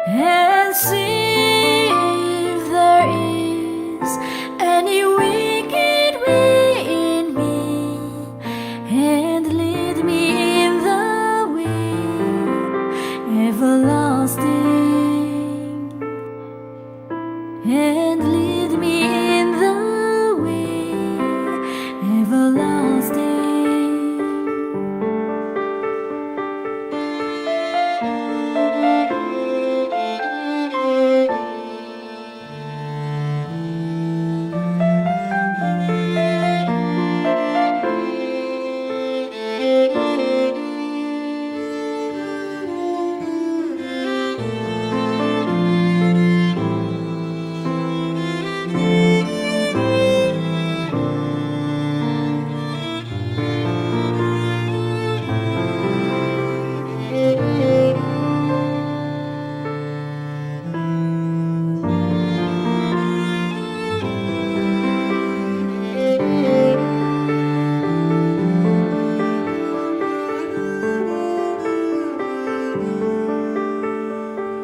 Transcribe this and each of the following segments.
and see if there is any wicked way in me, and lead me in the way everlasting, and lead me in the way everlasting.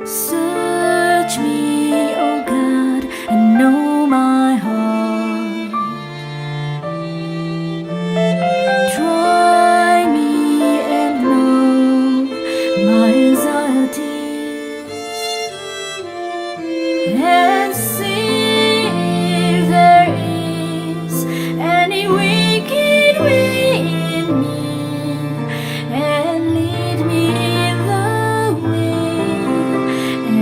Search me, O God, and know my heart. Try me and know my anxieties, and see if there is any wicked way in me, and lead me in the way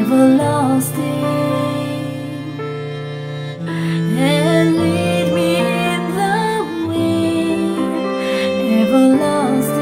everlasting, and lead me in the way everlasting.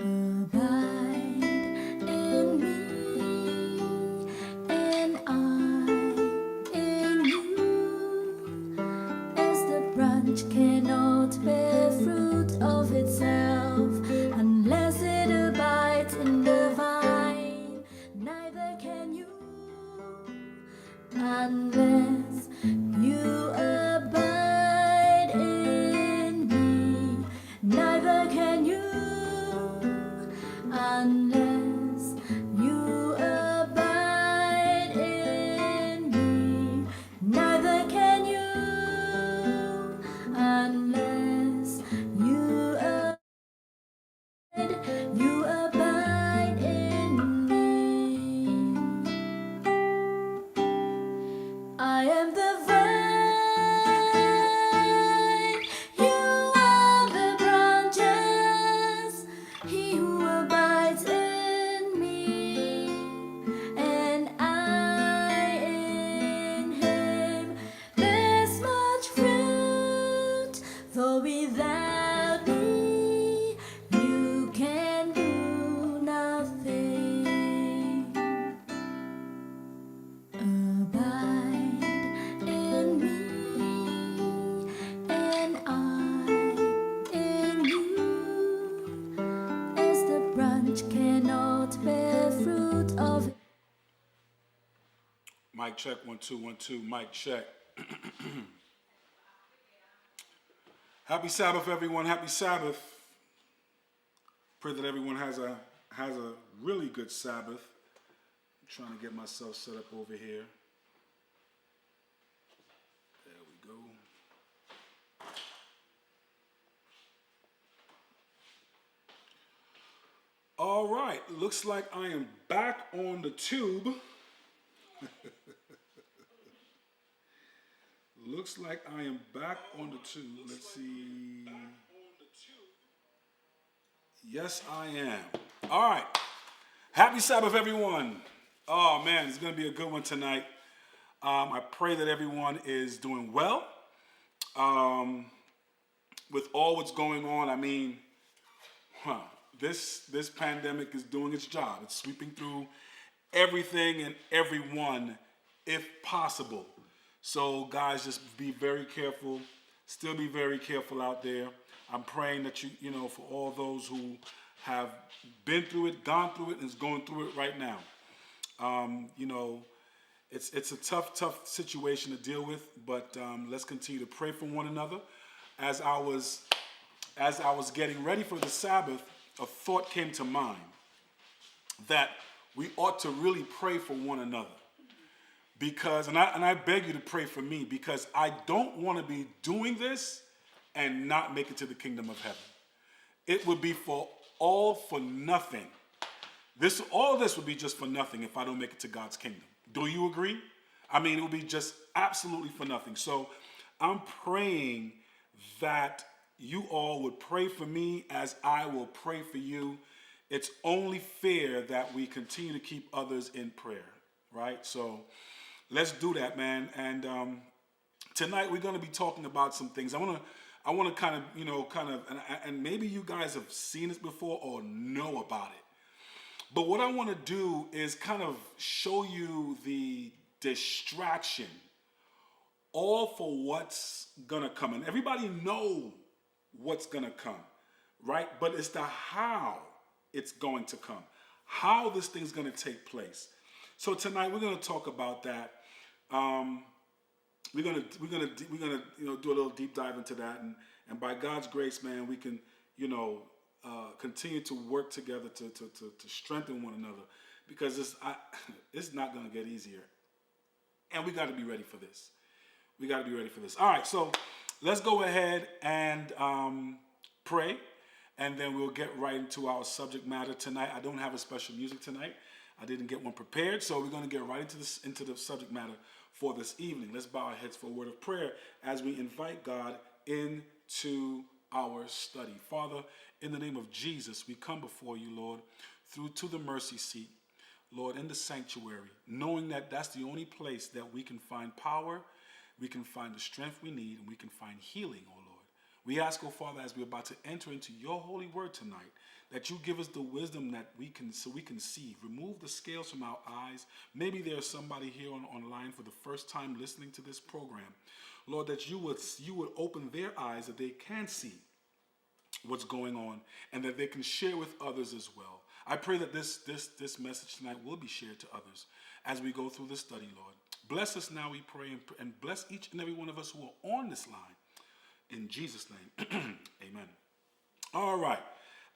Abide in me, and I in you, as the branch cannot bear fruit of itself unless it abides in the vine, neither can you unless you abide in me, neither can you unless you abide in me, neither can you unless you abide in me. I am the vine, you are the branches. He who abides in me, and I in him, bears much fruit. For without me, you can do nothing. Abide in me, and I in you, as the branch cannot bear fruit of. Mic check, 1 2 1 2. Mic check. Happy Sabbath, everyone. Happy Sabbath. Pray that everyone has a really good Sabbath. I'm trying to get myself set up over here. There we go. All right. Looks like I am back on the tube. Looks like I am back on the tube. Let's see. Yes, I am. All right. Happy Sabbath, everyone. Oh, man, it's going to be a good one tonight. I pray that everyone is doing well. With all what's going on, I mean, this pandemic is doing its job. It's sweeping through everything and everyone, if possible. So, guys, just be very careful. Still be very careful out there. I'm praying that you know, for all those who have been through it, gone through it, and is going through it right now. You know, it's a tough situation to deal with, but let's continue to pray for one another. As I was getting ready for the Sabbath, a thought came to mind that we ought to really pray for one another. Because, and I beg you to pray for me, because I don't want to be doing this and not make it to the kingdom of heaven. It would be all for nothing. All this would be just for nothing if I don't make it to God's kingdom. Do you agree? I mean, it would be just absolutely for nothing. So I'm praying that you all would pray for me as I will pray for you. It's only fair that we continue to keep others in prayer, right? So let's do that, man. And tonight we're going to be talking about some things. I want to kind of, and maybe you guys have seen this before or know about it. But what I want to do is kind of show you the distraction, all for what's going to come. And everybody know what's going to come, right? But it's the how it's going to come, how this thing's going to take place. So tonight we're going to talk about that. We're gonna do a little deep dive into that, and by God's grace, man, we can continue to work together to strengthen one another, because it's not gonna get easier, and we got to be ready for this. We got to be ready for this. All right, so let's go ahead and pray, and then we'll get right into our subject matter tonight. I don't have a special music tonight. I didn't get one prepared, so we're going to get right into the subject matter for this evening. Let's bow our heads for a word of prayer as we invite God into our study. Father, in the name of Jesus, we come before you, Lord, through to the mercy seat, Lord, in the sanctuary, knowing that that's the only place that we can find power, we can find the strength we need, and we can find healing, oh Lord. We ask, oh Father, as we're about to enter into your holy word tonight, that you give us the wisdom that we can see. Remove the scales from our eyes. Maybe there's somebody here online for the first time listening to this program. Lord, that you would open their eyes that they can see what's going on, and that they can share with others as well. I pray that this message tonight will be shared to others as we go through this study, Lord. Bless us now, we pray, and bless each and every one of us who are on this line. In Jesus' name, amen. All right.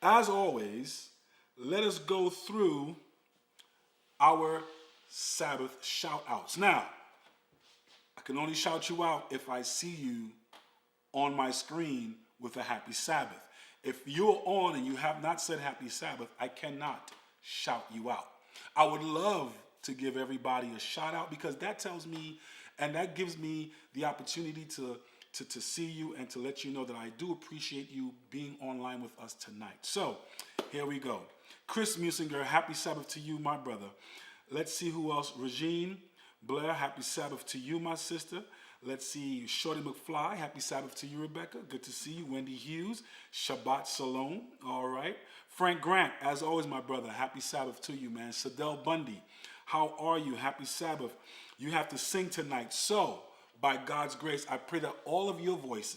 As always, let us go through our Sabbath shout-outs. Now, I can only shout you out if I see you on my screen with a happy Sabbath. If you're on and you have not said happy Sabbath, I cannot shout you out. I would love to give everybody a shout-out, because that tells me and that gives me the opportunity to see you and to let you know that I do appreciate you being online with us tonight. So, here we go. Chris Musinger, happy Sabbath to you, my brother. Let's see who else. Regine Blair, happy Sabbath to you, my sister. Let's see, Shorty McFly, happy Sabbath to you, Rebecca. Good to see you. Wendy Hughes, Shabbat Shalom. All right. Frank Grant, as always, my brother, happy Sabbath to you, man. Sadell Bundy, how are you? Happy Sabbath. You have to sing tonight. So, by God's grace, I pray that all your voice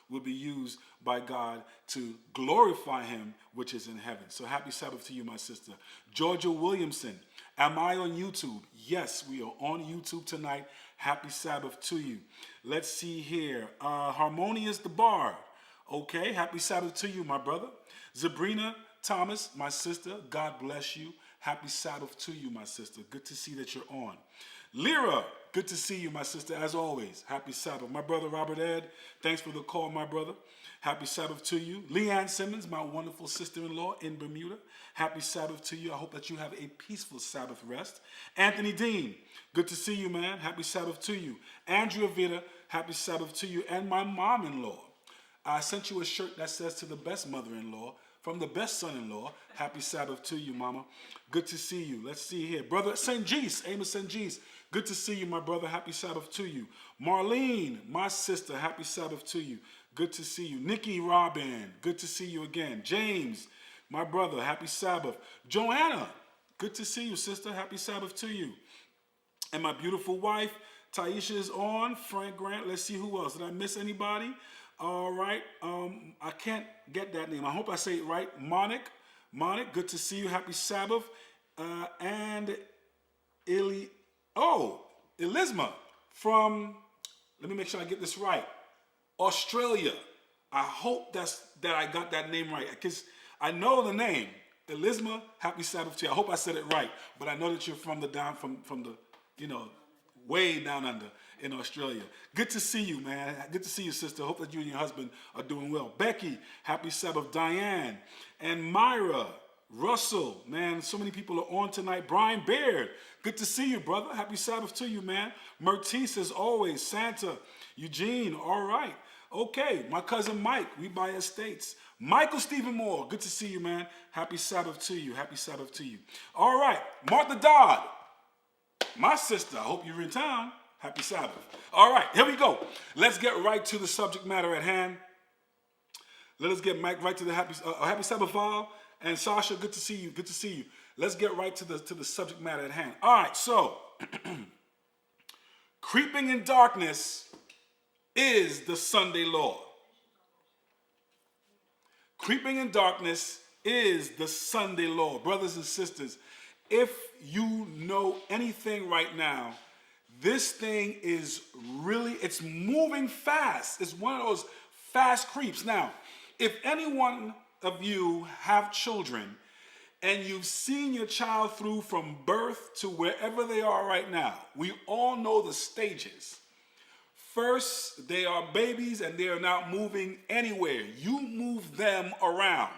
will be used by God to glorify him, which is in heaven. So happy Sabbath to you, my sister. Georgia Williamson, am I on YouTube? Yes, we are on YouTube tonight. Happy Sabbath to you. Let's see here. Harmonious the Bard. Okay, happy Sabbath to you, my brother. Sabrina Thomas, my sister, God bless you. Happy Sabbath to you, my sister. Good to see that you're on. Lyra, good to see you, my sister, as always. Happy Sabbath. My brother, Robert Ed, thanks for the call, my brother. Happy Sabbath to you. Leanne Simmons, my wonderful sister-in-law in Bermuda. Happy Sabbath to you. I hope that you have a peaceful Sabbath rest. Anthony Dean, good to see you, man. Happy Sabbath to you. Andrea Vita, happy Sabbath to you. And my mom-in-law. I sent you a shirt that says, to the best mother-in-law, from the best son-in-law, happy Sabbath to you, mama. Good to see you. Let's see here. Brother St. Jees, Amos St. Jees, good to see you, my brother. Happy Sabbath to you. Marlene, my sister, happy Sabbath to you. Good to see you. Nikki Robin, good to see you again. James, my brother, happy Sabbath. Joanna, good to see you, sister. Happy Sabbath to you. And my beautiful wife, Taisha is on. Frank Grant, let's see who else. Did I miss anybody? All right. I can't get that name. I hope I say it right. Monic, good to see you. Happy Sabbath. And Elisma from, let me make sure I get this right, Australia. I hope that I got that name right, because I know the name. Elisma, happy Sabbath to you. I hope I said it right, but I know that you're from the way down under in Australia. Good to see you, man. Good to see you, sister. Hope that you and your husband are doing well. Becky, happy Sabbath. Diane and Myra, Russell, man, so many people are on tonight. Brian Baird, good to see you, brother. Happy Sabbath to you, man. Mertice, as always. Santa, Eugene, all right. Okay, my cousin Mike, we buy estates. Michael Stephen Moore, good to see you, man. Happy Sabbath to you. Happy Sabbath to you. All right, Martha Dodd, my sister, I hope you're in town. Happy Sabbath. All right, here we go. Let's get right to the subject matter at hand. Let us get right to the happy Sabbath file. And Sasha, good to see you. Good to see you. Let's get right to the subject matter at hand. All right, so creeping in darkness is the Sunday law. Creeping in darkness is the Sunday law. Brothers and sisters, if you know anything right now, this thing is really, it's moving fast. It's one of those fast creeps. Now, if any one of you have children and you've seen your child through from birth to wherever they are right now, we all know the stages. First, they are babies and they are not moving anywhere. You move them around.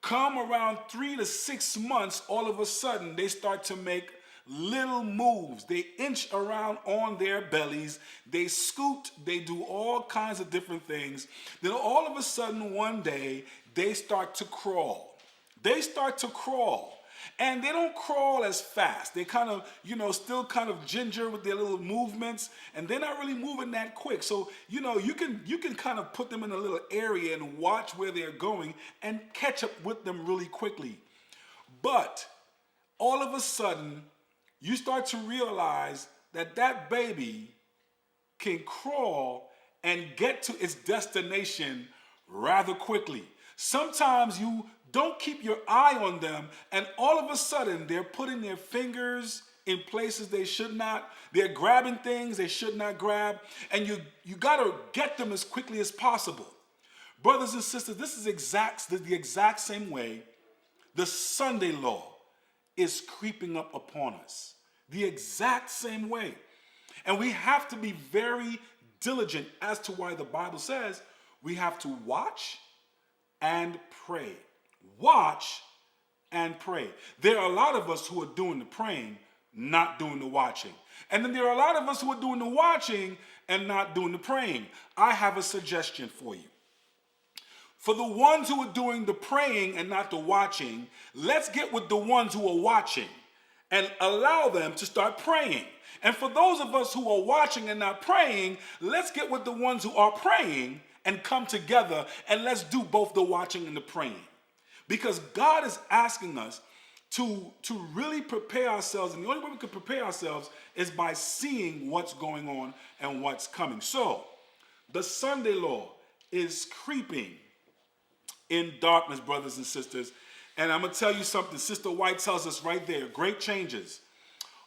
Come around 3 to 6 months, all of a sudden, they start to make little moves. They inch around on their bellies. They scoot. They do all kinds of different things. Then all of a sudden, one day, they start to crawl. They start to crawl. And they don't crawl as fast. They kind of, still kind of ginger with their little movements. And they're not really moving that quick. So, you can kind of put them in a little area and watch where they're going and catch up with them really quickly. But all of a sudden, you start to realize that baby can crawl and get to its destination rather quickly. Sometimes you don't keep your eye on them, and all of a sudden they're putting their fingers in places they should not. They're grabbing things they should not grab, and you got to get them as quickly as possible. Brothers and sisters, this is the exact same way the Sunday law is creeping up upon us. The exact same way. And we have to be very diligent as to why the Bible says we have to watch and pray. Watch and pray. There are a lot of us who are doing the praying, not doing the watching. And then there are a lot of us who are doing the watching and not doing the praying. I have a suggestion for you. For the ones who are doing the praying and not the watching, let's get with the ones who are watching and allow them to start praying. And for those of us who are watching and not praying, let's get with the ones who are praying and come together and let's do both the watching and the praying. Because God is asking us to really prepare ourselves, and the only way we can prepare ourselves is by seeing what's going on and what's coming. So, the Sunday law is creeping in darkness, brothers and sisters. And I'm going to tell you something. Sister White tells us right there, great changes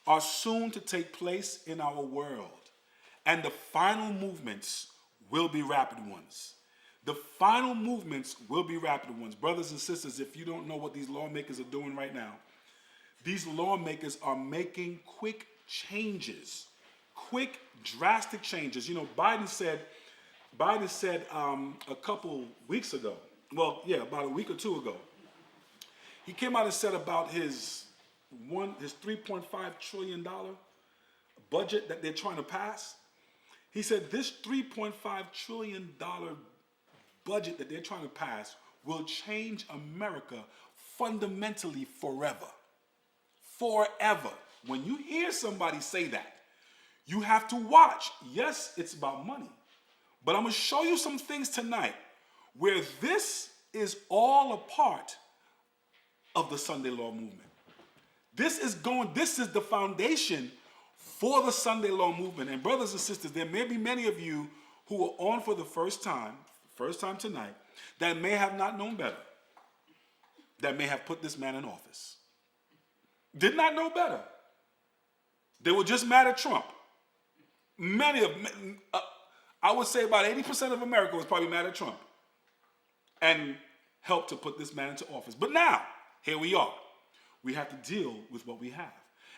are soon to take place in our world. And the final movements will be rapid ones. The final movements will be rapid ones. Brothers and sisters, if you don't know what these lawmakers are doing right now, these lawmakers are making quick changes, quick, drastic changes. Biden said a couple weeks ago, about a week or two ago, he came out and said about his $3.5 trillion budget that they're trying to pass. He said this $3.5 trillion budget that they're trying to pass will change America fundamentally forever. Forever. When you hear somebody say that, you have to watch. Yes, it's about money, But I'm going to show you some things tonight where this is all a part of the Sunday Law movement. This is the foundation for the Sunday Law movement. And brothers and sisters, there may be many of you who are on for the first time tonight, that may have not known better, that may have put this man in office. Did not know better. They were just mad at Trump. I would say about 80% of America was probably mad at Trump and helped to put this man into office. But now, here we are. We have to deal with what we have.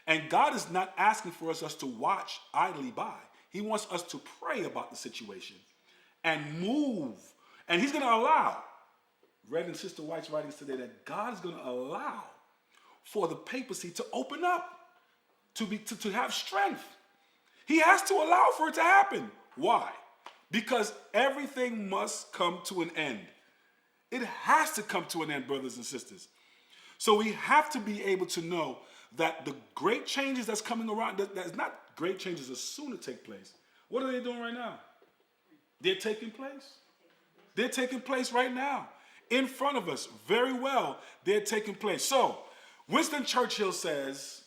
And God is not asking for us to watch idly by. He wants us to pray about the situation and move. And he's going to allow, read in Sister White's writings today, that God is going to allow for the papacy to open up, to have strength. He has to allow for it to happen. Why? Because everything must come to an end. It has to come to an end, brothers and sisters. So we have to be able to know that the great changes that's coming around, that's not great changes as soon to take place. What are they doing right now? They're taking place. They're taking place right now. In front of us, very well, they're taking place. So, Winston Churchill says,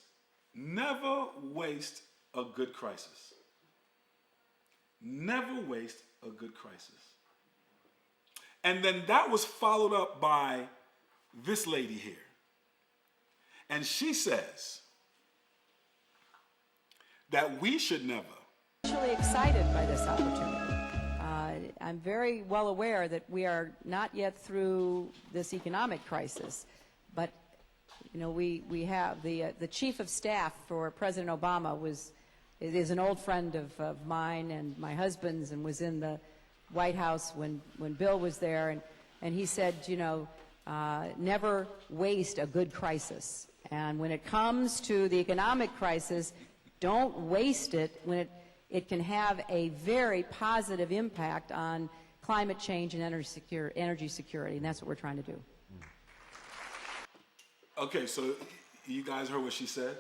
never waste a good crisis. Never waste a good crisis. And then that was followed up by this lady here. And she says that we should never. I'm actually excited by this opportunity. I'm very well aware that we are not yet through this economic crisis, but you know we have the chief of staff for President Obama is an old friend of mine and my husband's, and was in the White House when Bill was there, and he said, you know, never waste a good crisis. And when it comes to the economic crisis, don't waste it when it can have a very positive impact on climate change and energy security, and that's what we're trying to do. Okay, so you guys heard what she said?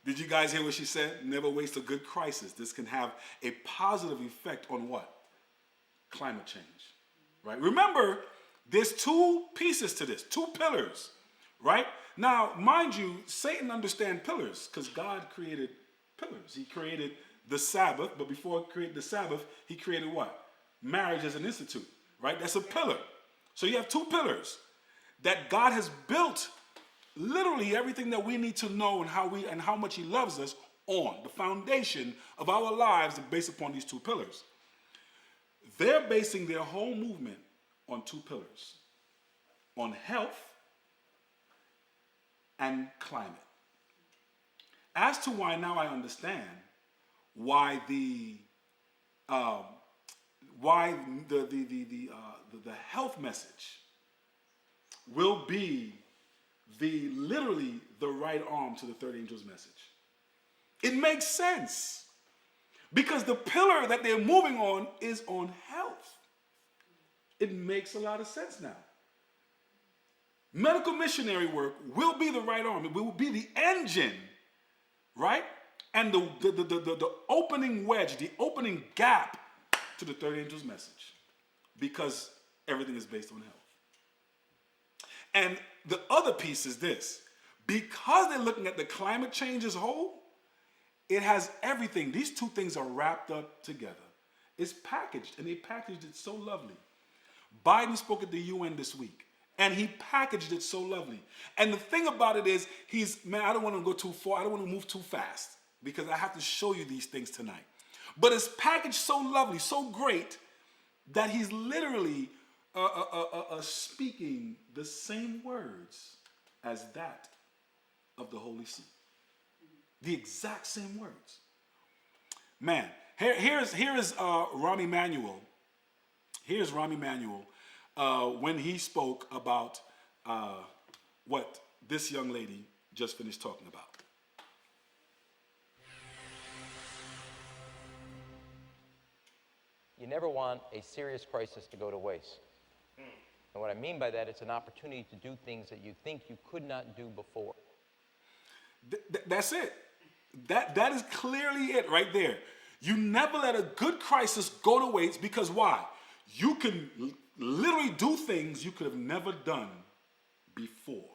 Did you guys hear what she said? Never waste a good crisis. This can have a positive effect on what? Climate change, right? Remember, there's two pieces to this, two pillars, right? Now, mind you, Satan understands pillars because God created pillars. He created the Sabbath, but before he created the Sabbath, he created what? Marriage as an institute, right? That's a pillar. So you have two pillars that God has built literally everything that we need to know and how much he loves us on. The foundation of our lives is based upon these two pillars. They're basing their whole movement on two pillars, on health and climate. As to why now I understand why the health message will be literally the right arm to the third angel's message. It makes sense because the pillar that they're moving on is on health. It makes a lot of sense now. Medical missionary work will be the right arm. It will be the engine, right? And the opening wedge, the opening gap to the third angel's message, because everything is based on health. And the other piece is this: because they're looking at the climate change as a whole, it has everything. These two things are wrapped up together. It's packaged, and they packaged it so lovely. Biden spoke at the UN this week, and he packaged it so lovely. And the thing about it is, I don't want to go too far. I don't want to move too fast, because I have to show you these things tonight. But it's packaged so lovely, so great, that he's literally speaking the same words as that of the Holy See. The exact same words. Man, here is Rahm Emanuel. Here's Rahm Emanuel when he spoke about what this young lady just finished talking about. You never want a serious crisis to go to waste. And what I mean by that, it's an opportunity to do things that you think you could not do before. That's it. That is clearly it right there. You never let a good crisis go to waste, because why? You can literally do things you could have never done before.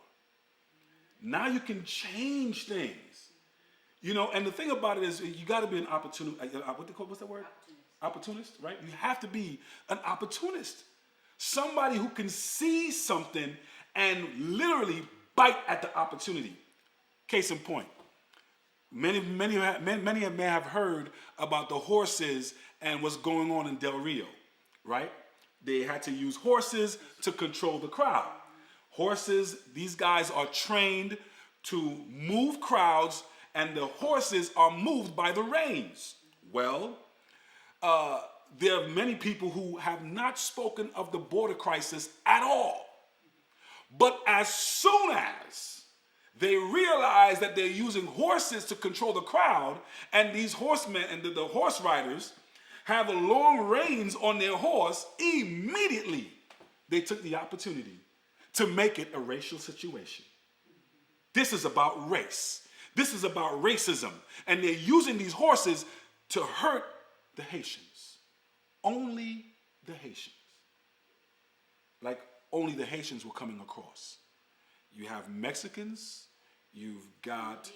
Now you can change things. You know, and the thing about it is, you got to be an opportunist. What's that word? Opportunist, right? You have to be an opportunist. Somebody who can see something and literally bite at the opportunity. Case in point, many may have heard about the horses and what's going on in Del Rio, right? They had to use horses to control the crowd. Horses, these guys are trained to move crowds, and the horses are moved by the reins. Well, there are many people who have not spoken of the border crisis at all. But as soon as they realize that they're using horses to control the crowd, and these horsemen and the horse riders have a long reins on their horse, immediately they took the opportunity to make it a racial situation. This is about race. This is about racism. And they're using these horses to hurt the Haitians. Only the Haitians. Like only the Haitians were coming across. You have Mexicans. You've got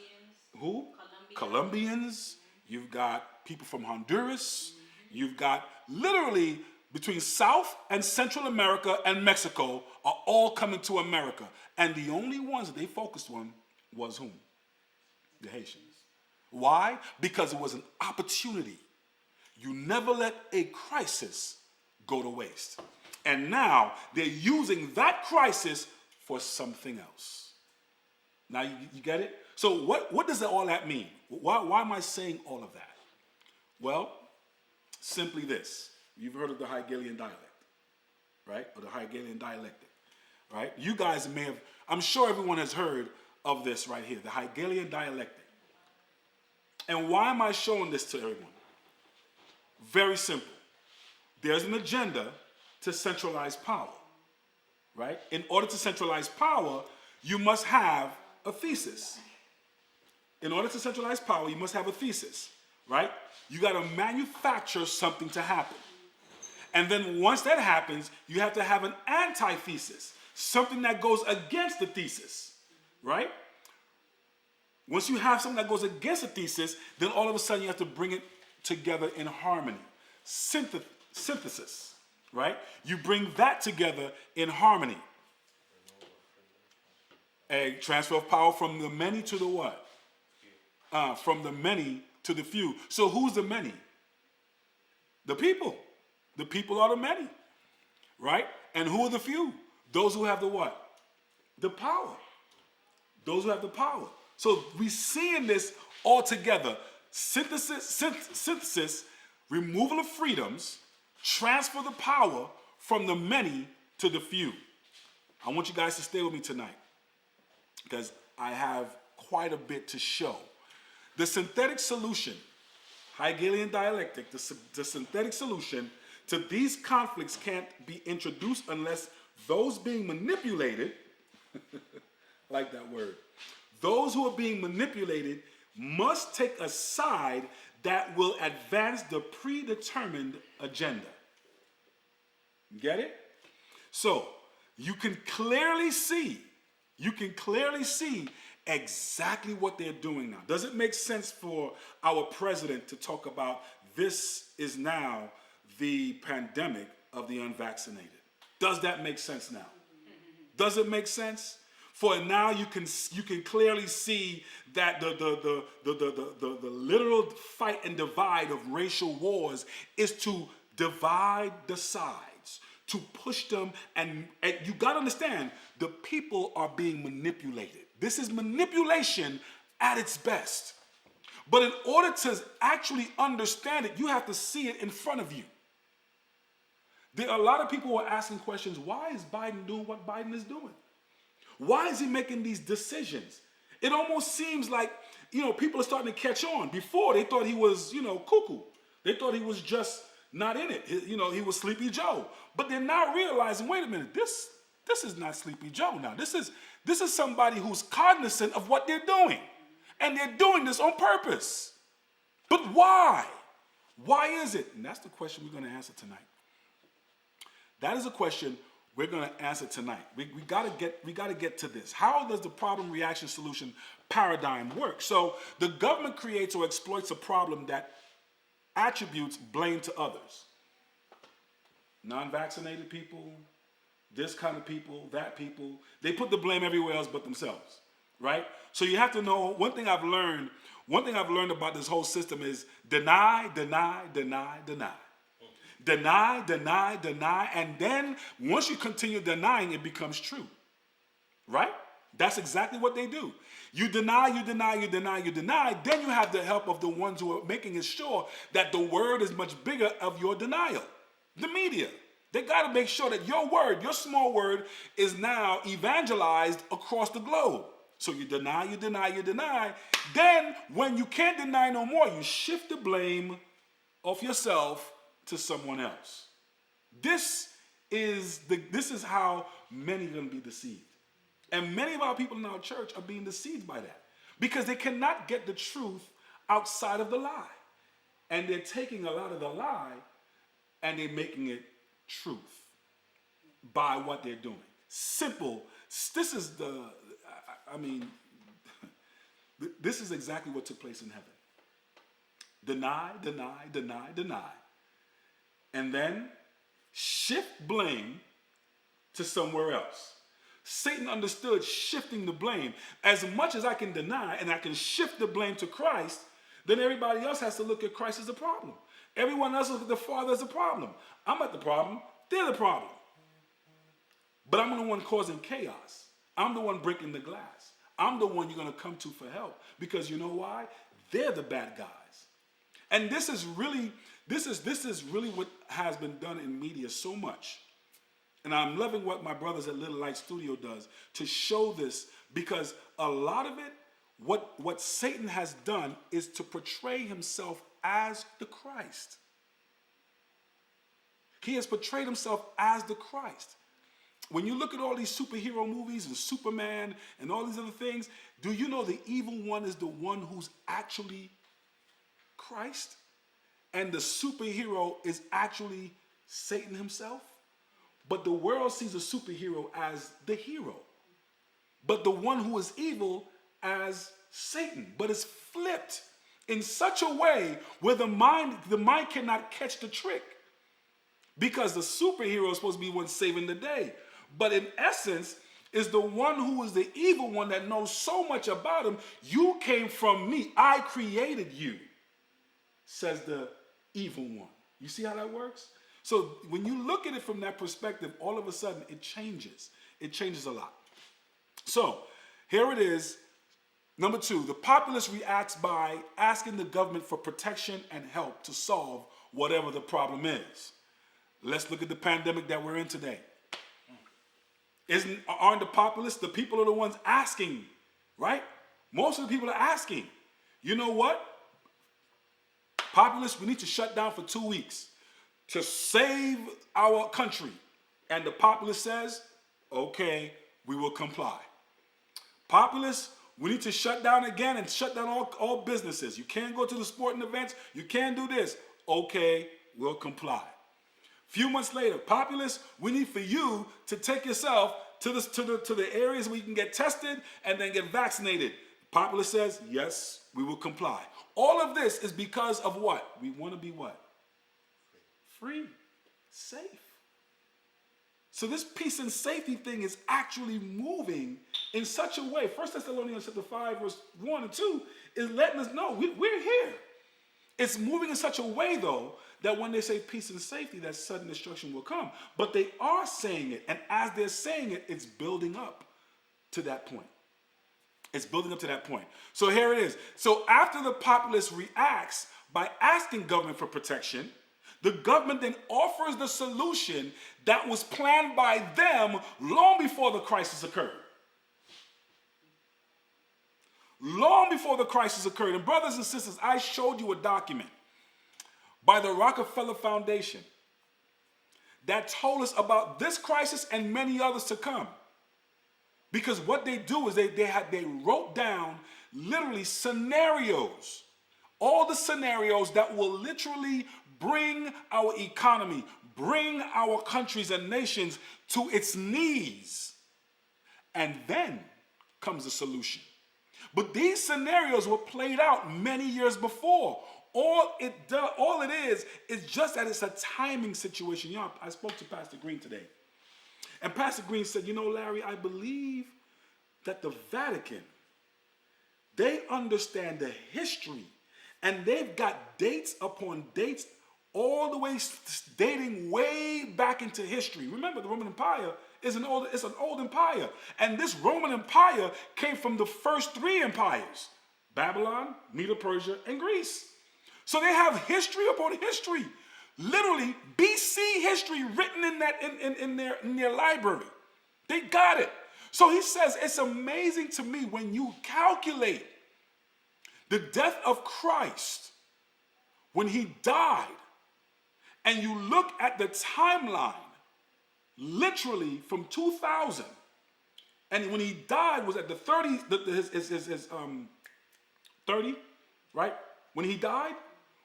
who? Colombians. You've got people from Honduras. You've got literally between South and Central America and Mexico are all coming to America. And the only ones that they focused on was whom? The Haitians. Why? Because it was an opportunity. You never let a crisis go to waste. And now they're using that crisis for something else. Now you get it? So what does all that mean? Why am I saying all of that? Well, simply this. You've heard of the Hegelian dialect, right? Or the Hegelian dialectic, right? You guys may have, I'm sure everyone has heard of this right here, the Hegelian dialectic. And why am I showing this to everyone? Very simple. There's an agenda to centralize power, right? In order to centralize power, you must have a thesis. In order to centralize power, you must have a thesis, right? You got to manufacture something to happen. And then once that happens, you have to have an antithesis, something that goes against the thesis, right? Once you have something that goes against the thesis, then all of a sudden you have to bring it together in harmony. Synthesis, right? You bring that together in harmony. A transfer of power from the many to the what? From the many to the few. So who's the many? The people. The people are the many, right? And who are the few? Those who have the what? The power. Those who have the power. So we seeing this all together. Synthesis, removal of freedoms, transfer the power from the many to the few. I want you guys to stay with me tonight because I have quite a bit to show. The synthetic solution, Hegelian dialectic, the synthetic solution to these conflicts can't be introduced unless those being manipulated, like that word, those who are being manipulated must take a side that will advance the predetermined agenda. Get it? So you can clearly see exactly what they're doing now. Does it make sense for our president to talk about this is now the pandemic of the unvaccinated? Does that make sense now? Does it make sense? For now you can clearly see that the literal fight and divide of racial wars is to divide the sides, to push them, and you got to understand, the people are being manipulated. This is manipulation at its best. But in order to actually understand it, you have to see it in front of you. There are a lot of people who are asking questions, why is Biden doing what Biden is doing? Why is he making these decisions? It almost seems like, people are starting to catch on. Before, they thought he was, cuckoo. They thought he was just not in it. He was Sleepy Joe. But they're now realizing, wait a minute, this is not Sleepy Joe now. This is somebody who's cognizant of what they're doing. And they're doing this on purpose. But why? Why is it? And that's the question we're going to answer tonight. That is a question we're going to answer tonight. We got to get to this. How does the problem reaction solution paradigm work? So the government creates or exploits a problem that attributes blame to others. Non-vaccinated people, this kind of people, that people, they put the blame everywhere else but themselves, right? So you have to know, one thing I've learned about this whole system is deny, deny, deny, deny. Deny, deny, deny, and then once you continue denying, it becomes true, right? That's exactly what they do. You deny, you deny, you deny, you deny, then you have the help of the ones who are making it sure that the word is much bigger of your denial. The media. They got to make sure that your word, your small word, is now evangelized across the globe. So you deny, you deny, you deny. Then when you can't deny no more, you shift the blame off yourself to someone else. This is how many are going to be deceived. And many of our people in our church are being deceived by that because they cannot get the truth outside of the lie. And they're taking a lot of the lie and they're making it truth by what they're doing. Simple. This is this is exactly what took place in heaven. Deny, deny, deny, deny. And then shift blame to somewhere else. Satan understood shifting the blame. As much as I can deny and I can shift the blame to Christ, then everybody else has to look at Christ as a problem. Everyone else looks at the Father as a problem. I'm not the problem. They're the problem. But I'm the one causing chaos. I'm the one breaking the glass. I'm the one you're going to come to for help. Because you know why? They're the bad guys. And this is really what has been done in media so much. And I'm loving what my brothers at Little Light Studio does to show this, because a lot of it, what Satan has done is to portray himself as the Christ. He has portrayed himself as the Christ. When you look at all these superhero movies and Superman and all these other things, do you know the evil one is the one who's actually Christ? And the superhero is actually Satan himself? But the world sees a superhero as the hero. But the one who is evil as Satan. But it's flipped in such a way where the mind cannot catch the trick. Because the superhero is supposed to be one saving the day. But in essence, is the one who is the evil one that knows so much about him. You came from me. I created you, says the evil one. You see how that works? So when you look at it from that perspective, all of a sudden it changes. It changes a lot. So here it is. Number 2, the populace reacts by asking the government for protection and help to solve whatever the problem is. Let's look at the pandemic that we're in today. Aren't the populace, the people are the ones asking, right? Most of the people are asking, you know what? Populace, we need to shut down for 2 weeks to save our country. And the populace says, okay, we will comply. Populace, we need to shut down again and shut down all businesses. You can't go to the sporting events. You can't do this. Okay, we'll comply. Few months later, populace, we need for you to take yourself to the areas where you can get tested and then get vaccinated. Populace says, yes, we will comply. All of this is because of what? We want to be what? Free, safe. So this peace and safety thing is actually moving in such a way. 1 Thessalonians chapter 5, verse 1 and 2 is letting us know we're here. It's moving in such a way, though, that when they say peace and safety, that sudden destruction will come. But they are saying it, and as they're saying it, it's building up to that point. It's building up to that point. So here it is. So after the populace reacts by asking government for protection, the government then offers the solution that was planned by them long before the crisis occurred. Long before the crisis occurred. And brothers and sisters, I showed you a document by the Rockefeller Foundation that told us about this crisis and many others to come. Because what they do is they wrote down literally scenarios all the scenarios that will literally bring our economy, bring our countries and nations to its knees. And then comes the solution. But these scenarios were played out many years before. All it is just that it's a timing situation. You know, I spoke to Pastor Green today. And Pastor Green said, you know, Larry, I believe that the Vatican, they understand the history. And they've got dates upon dates all the way dating way back into history. Remember, the Roman Empire is an old empire. And this Roman Empire came from the first three empires: Babylon, Medo-Persia, and Greece. So they have history upon history. Literally BC history written in their library. They got it. So he says it's amazing to me when you calculate the death of Christ, when he died, and you look at the timeline, literally from 2000, and when he died was at the 30, his 30, right? When he died,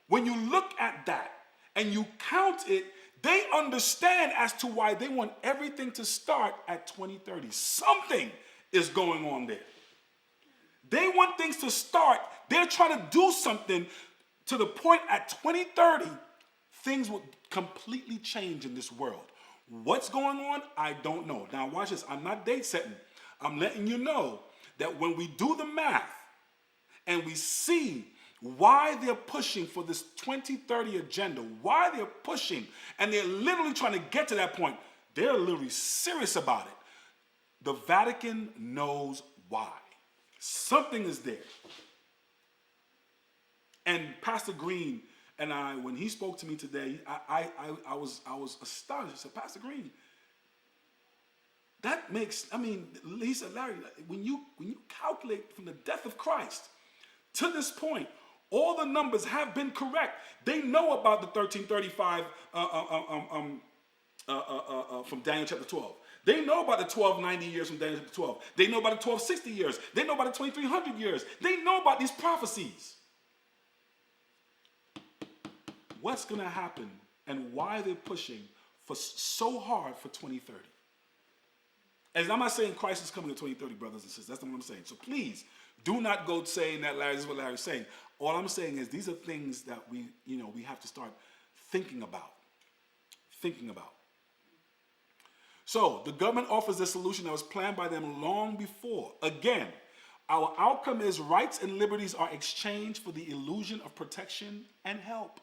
when you look at that and you count it, they understand as to why they want everything to start at 2030. Something is going on there. They want things to start. They're trying to do something to the point at 2030, things will completely change in this world. What's going on? I don't know. Now watch this. I'm not date setting. I'm letting you know that when we do the math and we see why they're pushing for this 2030 agenda, why they're pushing, and they're literally trying to get to that point, they're literally serious about it. The Vatican knows why. Something is there. And Pastor Green and I, when he spoke to me today, I was astonished. I said, Pastor Green, that makes, he said, Larry, when you calculate from the death of Christ to this point, all the numbers have been correct. They know about the 1335 from Daniel chapter 12. They know about the 1290 years from Daniel chapter 12. They know about the 1260 years. They know about the 2300 years. They know about these prophecies. What's going to happen and why they're pushing for so hard for 2030? And I'm not saying Christ is coming in 2030, brothers and sisters. That's not what I'm saying. So please, do not go saying that Larry, this is what Larry's saying. All I'm saying is these are things that we have to start thinking about. So the government offers a solution that was planned by them long before. Again, our outcome is rights and liberties are exchanged for the illusion of protection and help.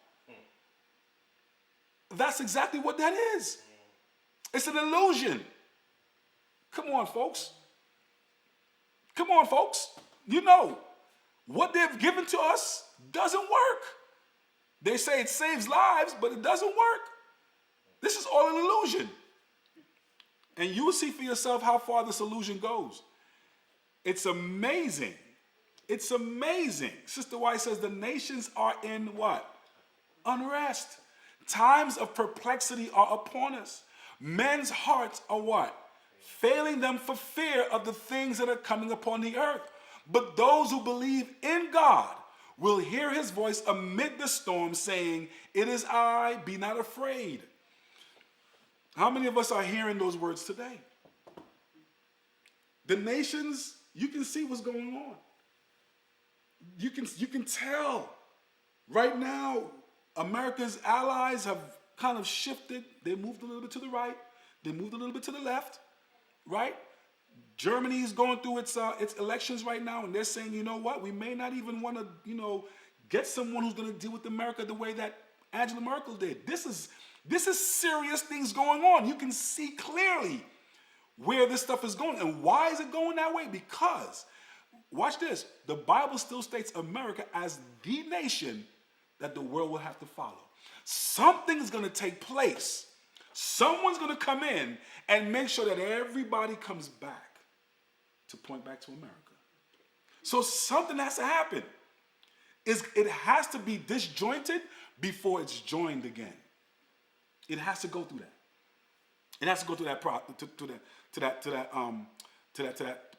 That's exactly what that is. It's an illusion. Come on, folks. Come on, folks. You know, what they've given to us doesn't work. They say it saves lives, but it doesn't work. This is all an illusion. And you will see for yourself how far this illusion goes. It's amazing. It's amazing. Sister White says the nations are in what? Unrest. Times of perplexity are upon us. Men's hearts are what? Failing them for fear of the things that are coming upon the earth. But those who believe in God will hear his voice amid the storm saying, "It is I, be not afraid." How many of us are hearing those words today? The nations, you can see what's going on. You can tell. Right now, America's allies have kind of shifted. They moved a little bit to the right. They moved a little bit to the left, right? Germany is going through its elections right now, and they're saying, you know what? We may not even want to, get someone who's going to deal with America the way that Angela Merkel did. This is serious things going on. You can see clearly where this stuff is going. And why is it going that way? Because, watch this, the Bible still states America as the nation that the world will have to follow. Something is going to take place. Someone's going to come in and make sure that everybody comes back to point back to America. So something has to happen. It has to be disjointed before it's joined again. It has to go through that. It has to go through that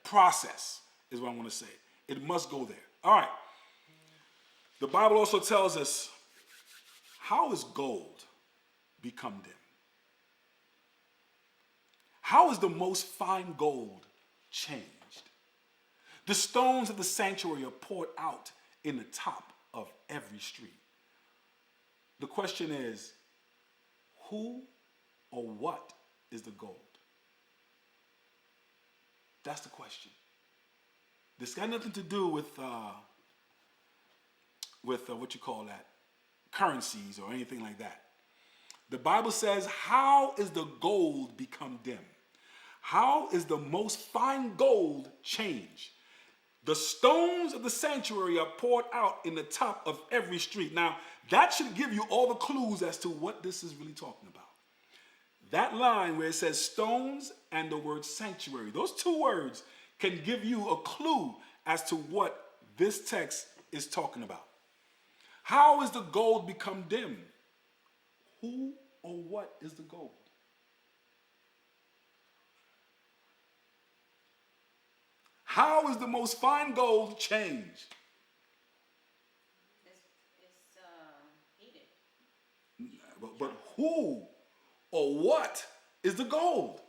process, is what I want to say. It must go there. All right. The Bible also tells us, how is gold become dim? How is the most fine gold changed? The stones of the sanctuary are poured out in the top of every street. The question is, who or what is the gold? That's the question. This got nothing to do with what you call that, currencies or anything like that. The Bible says, how is the gold become dim? How is the most fine gold changed? The stones of the sanctuary are poured out in the top of every street. Now, that should give you all the clues as to what this is really talking about. That line where it says stones and the word sanctuary, those two words can give you a clue as to what this text is talking about. How is the gold become dim? Who or what is the gold? How is the most fine gold changed? It's heated. But who or what is the gold?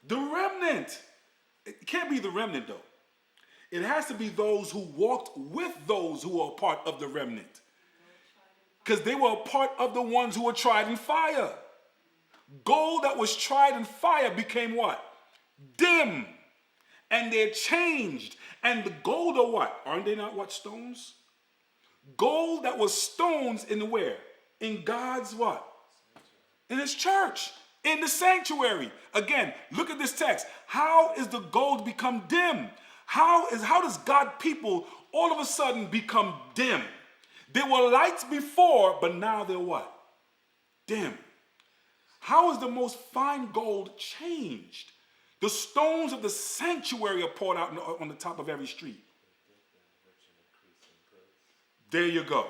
The remnant. It can't be the remnant, though. It has to be those who walked with those who are part of the remnant. Because they were a part of the ones who were tried in fire. Gold that was tried in fire became what? Dim. And they're changed. And the gold are what? Aren't they not what? Stones? Gold that was stones in where? In God's what? In his church. In the sanctuary. Again, look at this text. How is the gold become dim? How does God people all of a sudden become dim? There were lights before, but now they're what? Dim. How is the most fine gold changed? The stones of the sanctuary are poured out on the top of every street. There you go.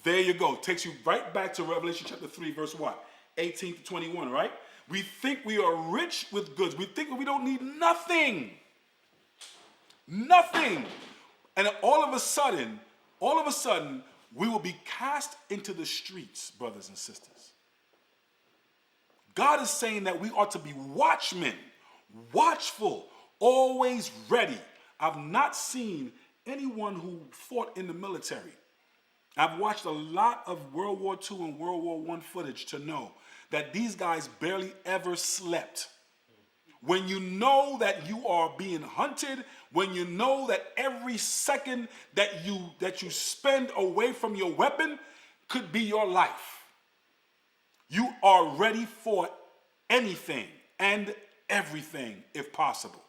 There you go. Takes you right back to Revelation chapter 3, verse what? 18 to 21, right? We think we are rich with goods. We think we don't need nothing. Nothing. And all of a sudden, we will be cast into the streets, brothers and sisters. God is saying that we ought to be watchmen, watchful, always ready. I've not seen anyone who fought in the military. I've watched a lot of World War II and World War I footage to know that these guys barely ever slept. When you know that you are being hunted, when you know that every second that you spend away from your weapon could be your life, you are ready for anything and everything if possible.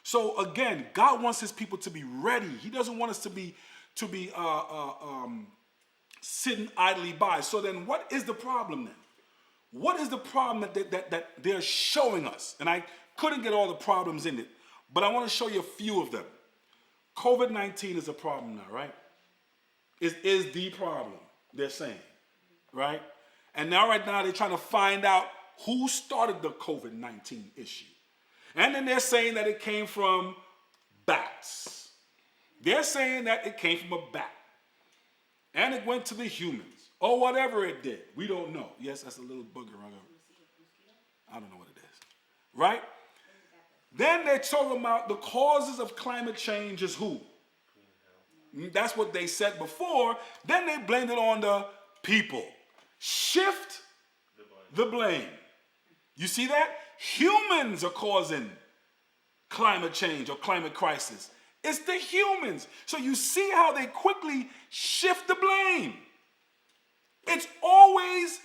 So again, God wants his people to be ready. He doesn't want us to be sitting idly by. So then what is the problem then? What is the problem that they're showing us? And I couldn't get all the problems in it, but I want to show you a few of them. COVID-19 is a problem now, right? It is the problem, they're saying, right? And right now they're trying to find out who started the COVID-19 issue. And then they're saying that it came from bats. They're saying that it came from a bat. And it went to the humans. Or whatever it did. We don't know. Yes, that's a little booger. I don't know what it is. Right? Then they're talking about the causes of climate change is who? That's what they said before. Then they blamed it on the people. Shift the blame. You see that? Humans are causing climate change or climate crisis. It's the humans. So you see how they quickly shift the blame. It's always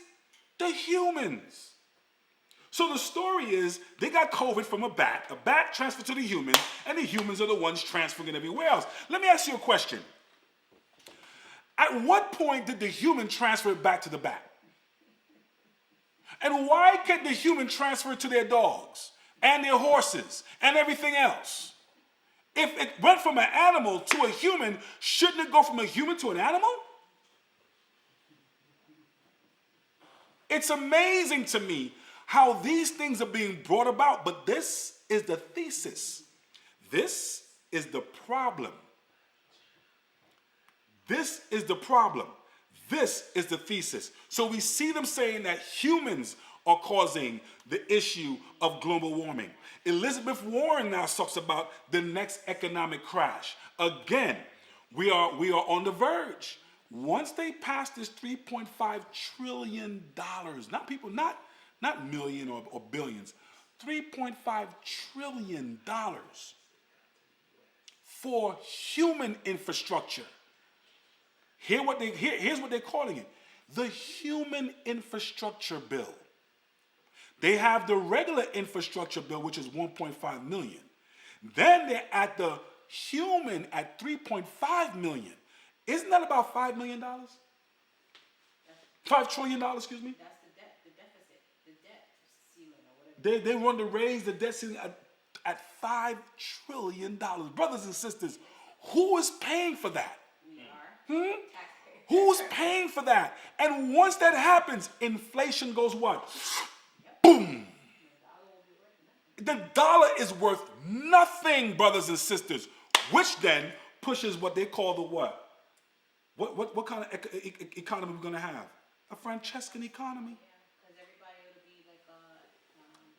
the humans. So the story is they got COVID from a bat transferred to the human, and the humans are the ones transferring it everywhere else. Let me ask you a question. At what point did the human transfer it back to the bat? And why can't the human transfer it to their dogs and their horses and everything else? If it went from an animal to a human, shouldn't it go from a human to an animal? It's amazing to me how these things are being brought about, but this is the thesis. This is the problem. This is the problem. This is the thesis. So we see them saying that humans are causing the issue of global warming. Elizabeth Warren now talks about the next economic crash. Again, we are on the verge. Once they pass this $3.5 trillion, not million or billions, $3.5 trillion for human infrastructure. Here's what they're calling it. The human infrastructure bill. They have the regular infrastructure bill, which is 1.5 million. Then they're at the human at 3.5 million. Isn't that about $5 million? $5 trillion, excuse me? That's the deficit, the debt ceiling or whatever. They want to raise the debt ceiling at $5 trillion. Brothers and sisters, who is paying for that? We are. Who's paying for that? And once that happens, inflation goes what? Boom! The dollar is worth nothing, brothers and sisters, which then pushes what they call the what? What kind of economy we're going to have? A Francescan economy. Yeah, because everybody would be like,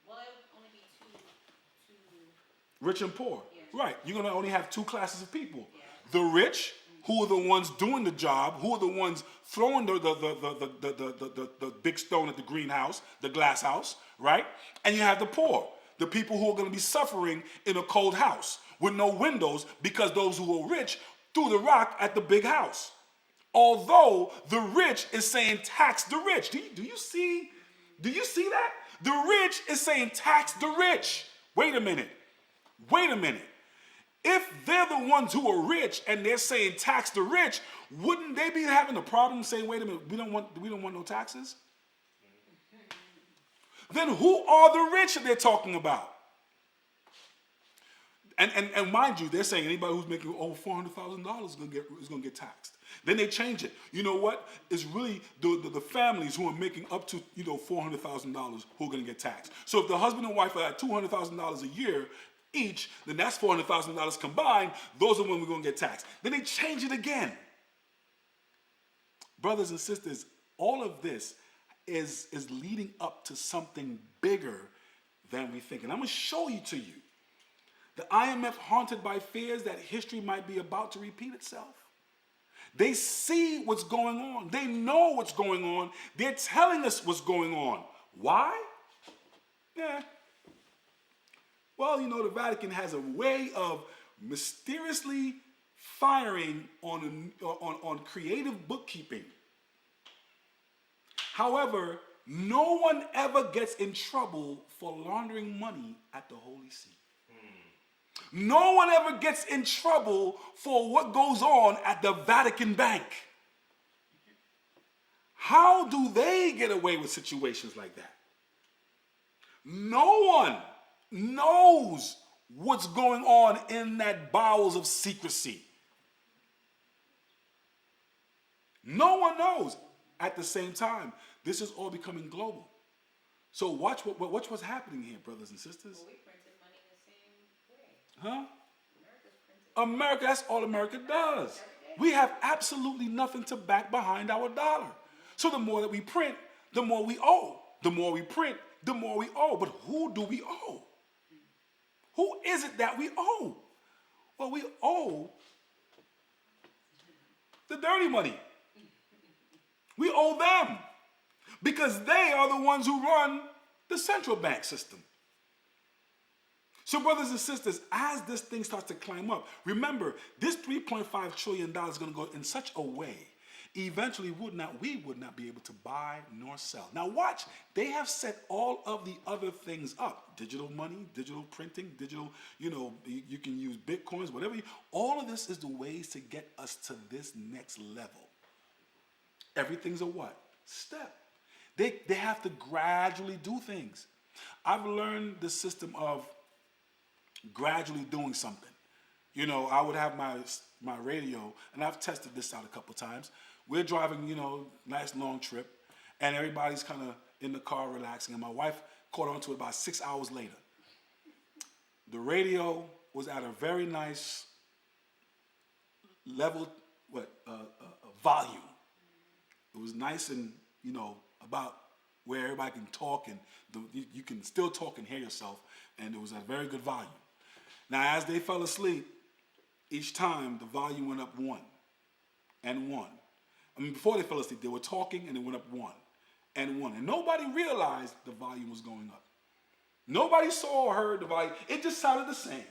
well, it would only be two. Rich and poor. Yeah. Right. You're going to only have two classes of people. Yeah. The rich, who are the ones doing the job, who are the ones throwing the big stone at the greenhouse, the glass house, right? And you have the poor, the people who are going to be suffering in a cold house with no windows because those who are rich threw the rock at the big house. Although the rich is saying tax the rich. Do you see that? The rich is saying tax the rich. Wait a minute. If they're the ones who are rich and they're saying tax the rich, wouldn't they be having a problem saying, wait a minute, we don't want no taxes? Then who are the rich that they're talking about? And mind you, they're saying anybody who's making over $400,000 is gonna get taxed. Then they change it. You know what? It's really the families who are making up to $400,000 who are gonna get taxed. So if the husband and wife are at $200,000 a year each, then that's $400,000 combined. Those are when we're gonna get taxed. Then they change it again. Brothers and sisters, all of this is leading up to something bigger than we think. And I'm gonna show you to you. The IMF haunted by fears that history might be about to repeat itself. They see what's going on. They know what's going on. They're telling us what's going on. Why? Yeah. Well, the Vatican has a way of mysteriously firing on creative bookkeeping. However, no one ever gets in trouble for laundering money at the Holy See. No one ever gets in trouble for what goes on at the Vatican Bank. How do they get away with situations like that? No one knows what's going on in that bowels of secrecy. No one knows. At the same time, this is all becoming global. So watch what's happening here, brothers and sisters. We printed money the same way. Huh? America's printed. America, that's all America does. We have absolutely nothing to back behind our dollar. So the more that we print, the more we owe. The more we print, the more we owe. But who do we owe? Who is it that we owe? Well, we owe the dirty money. We owe them because they are the ones who run the central bank system. So brothers and sisters, as this thing starts to climb up, remember, this $3.5 trillion is going to go in such a way, eventually we would not be able to buy nor sell. Now watch, they have set all of the other things up. Digital money, digital printing, digital, you can use bitcoins, whatever. All of this is the ways to get us to this next level. Everything's a what? Step. They have to gradually do things. I've learned the system of gradually doing something. I would have my radio, and I've tested this out a couple times. We're driving, nice long trip, and everybody's kind of in the car relaxing, and my wife caught on to it about 6 hours later. The radio was at a very nice level volume. It was nice and, about where everybody can talk and you can still talk and hear yourself, and it was a very good volume. Now, as they fell asleep, each time the volume went up 1 and 1. I mean, before they fell asleep, they were talking and it went up 1 and 1. And nobody realized the volume was going up. Nobody saw or heard the volume. It just sounded the same.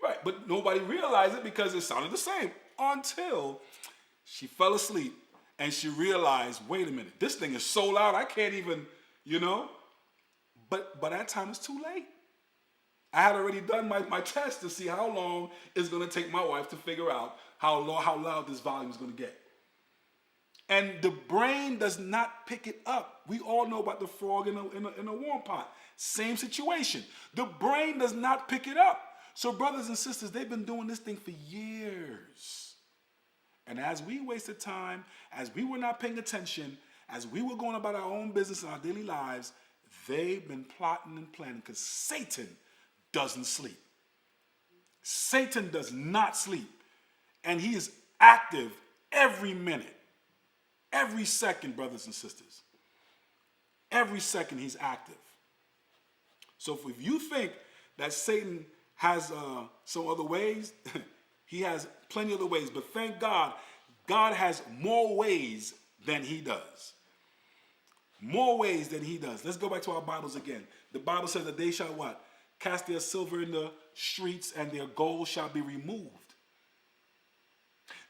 Right, but nobody realized it because it sounded the same until she fell asleep and she realized, wait a minute, this thing is so loud I can't even, But by that time it's too late. I had already done my test to see how long it's going to take my wife to figure out how loud this volume is going to get. And the brain does not pick it up. We all know about the frog in a warm pot. Same situation. The brain does not pick it up. So brothers and sisters, they've been doing this thing for years. And as we wasted time, as we were not paying attention, as we were going about our own business in our daily lives, they've been plotting and planning because Satan doesn't sleep. Satan does not sleep. And he is active every minute, every second, brothers and sisters. Every second he's active. So if you think that Satan has some other ways, he has plenty of other ways. But thank God, God has more ways than he does. More ways than he does. Let's go back to our Bibles again. The Bible says that they shall what? Cast their silver in the streets and their gold shall be removed.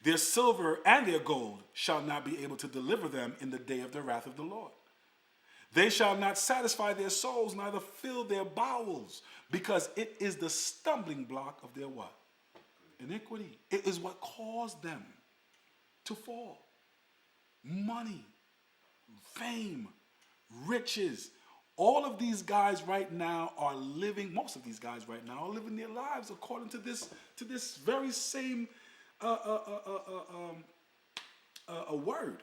Their silver and their gold shall not be able to deliver them in the day of the wrath of the Lord. They shall not satisfy their souls, neither fill their bowels, because it is the stumbling block of their what? Iniquity. It is what caused them to fall. Money, fame, riches. All of these guys right now are living, most of these guys right now are living their lives according to this very same word.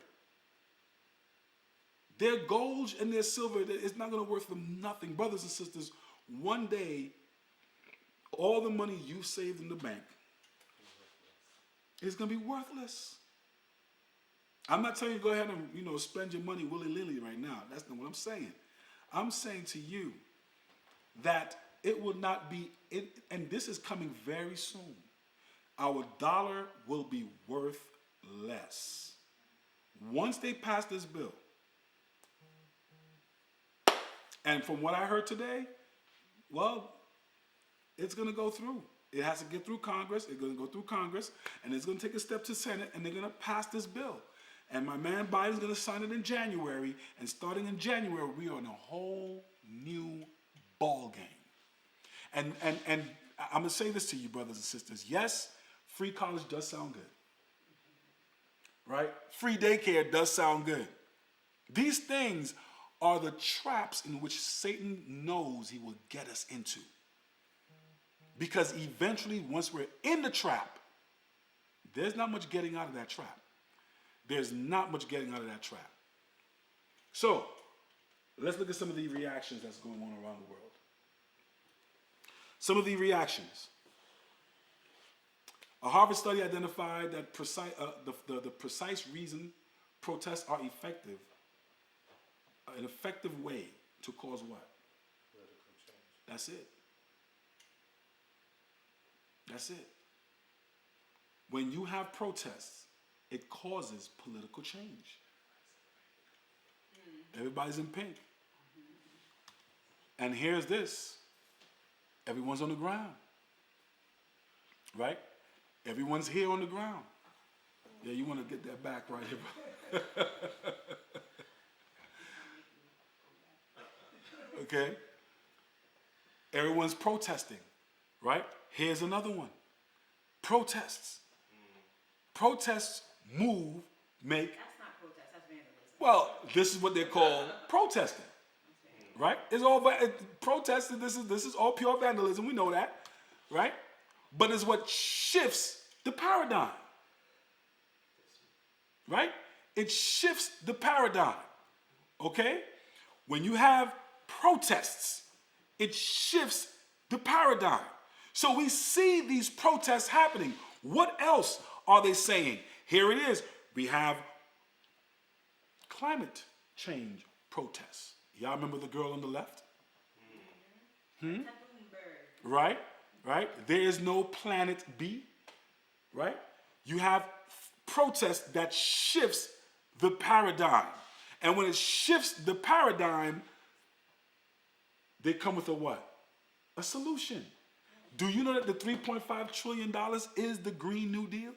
Their gold and their silver is not going to worth them nothing. Brothers and sisters, one day, all the money you saved in the bank is going to be worthless. I'm not telling you to go ahead and spend your money willy-nilly right now. That's not what I'm saying. I'm saying to you that it will not be, and this is coming very soon. Our dollar will be worth less. Once they pass this bill, and from what I heard today, well, it's going to go through. It has to get through Congress. It's going to go through Congress, and it's going to take a step to Senate, and they're going to pass this bill. And my man Biden's going to sign it in January, and starting in January, we are in a whole new ball game. And I'm going to say this to you, brothers and sisters. Yes, free college does sound good, right? Free daycare does sound good. These things are the traps in which Satan knows he will get us into. Because eventually, once we're in the trap, there's not much getting out of that trap. There's not much getting out of that trap. So, let's look at some of the reactions that's going on around the world. Some of the reactions. A Harvard study identified that the precise reason protests are effective, an effective way to cause what? Political change. That's it. That's it. When you have protests, it causes political change. Everybody's in pink. And here's this. Everyone's on the ground. Right? Everyone's here on the ground. Yeah, you want to get that back right here. Okay? Everyone's protesting. Right? Here's another one. Protests. Protests move, make. That's not protest, that's vandalism. Well, this is what they call protesting. Right? It's all protesting. This is all pure vandalism. We know that. Right? But it's what shifts the paradigm. Right? It shifts the paradigm. Okay? When you have protests, it shifts the paradigm. So we see these protests happening. What else are they saying? Here it is. We have climate change protests. Y'all remember the girl on the left? Right? Right? There is no planet B. Right? You have protests that shifts the paradigm. And when it shifts the paradigm, they come with a what? A solution. Do you know that the $3.5 trillion is the Green New Deal?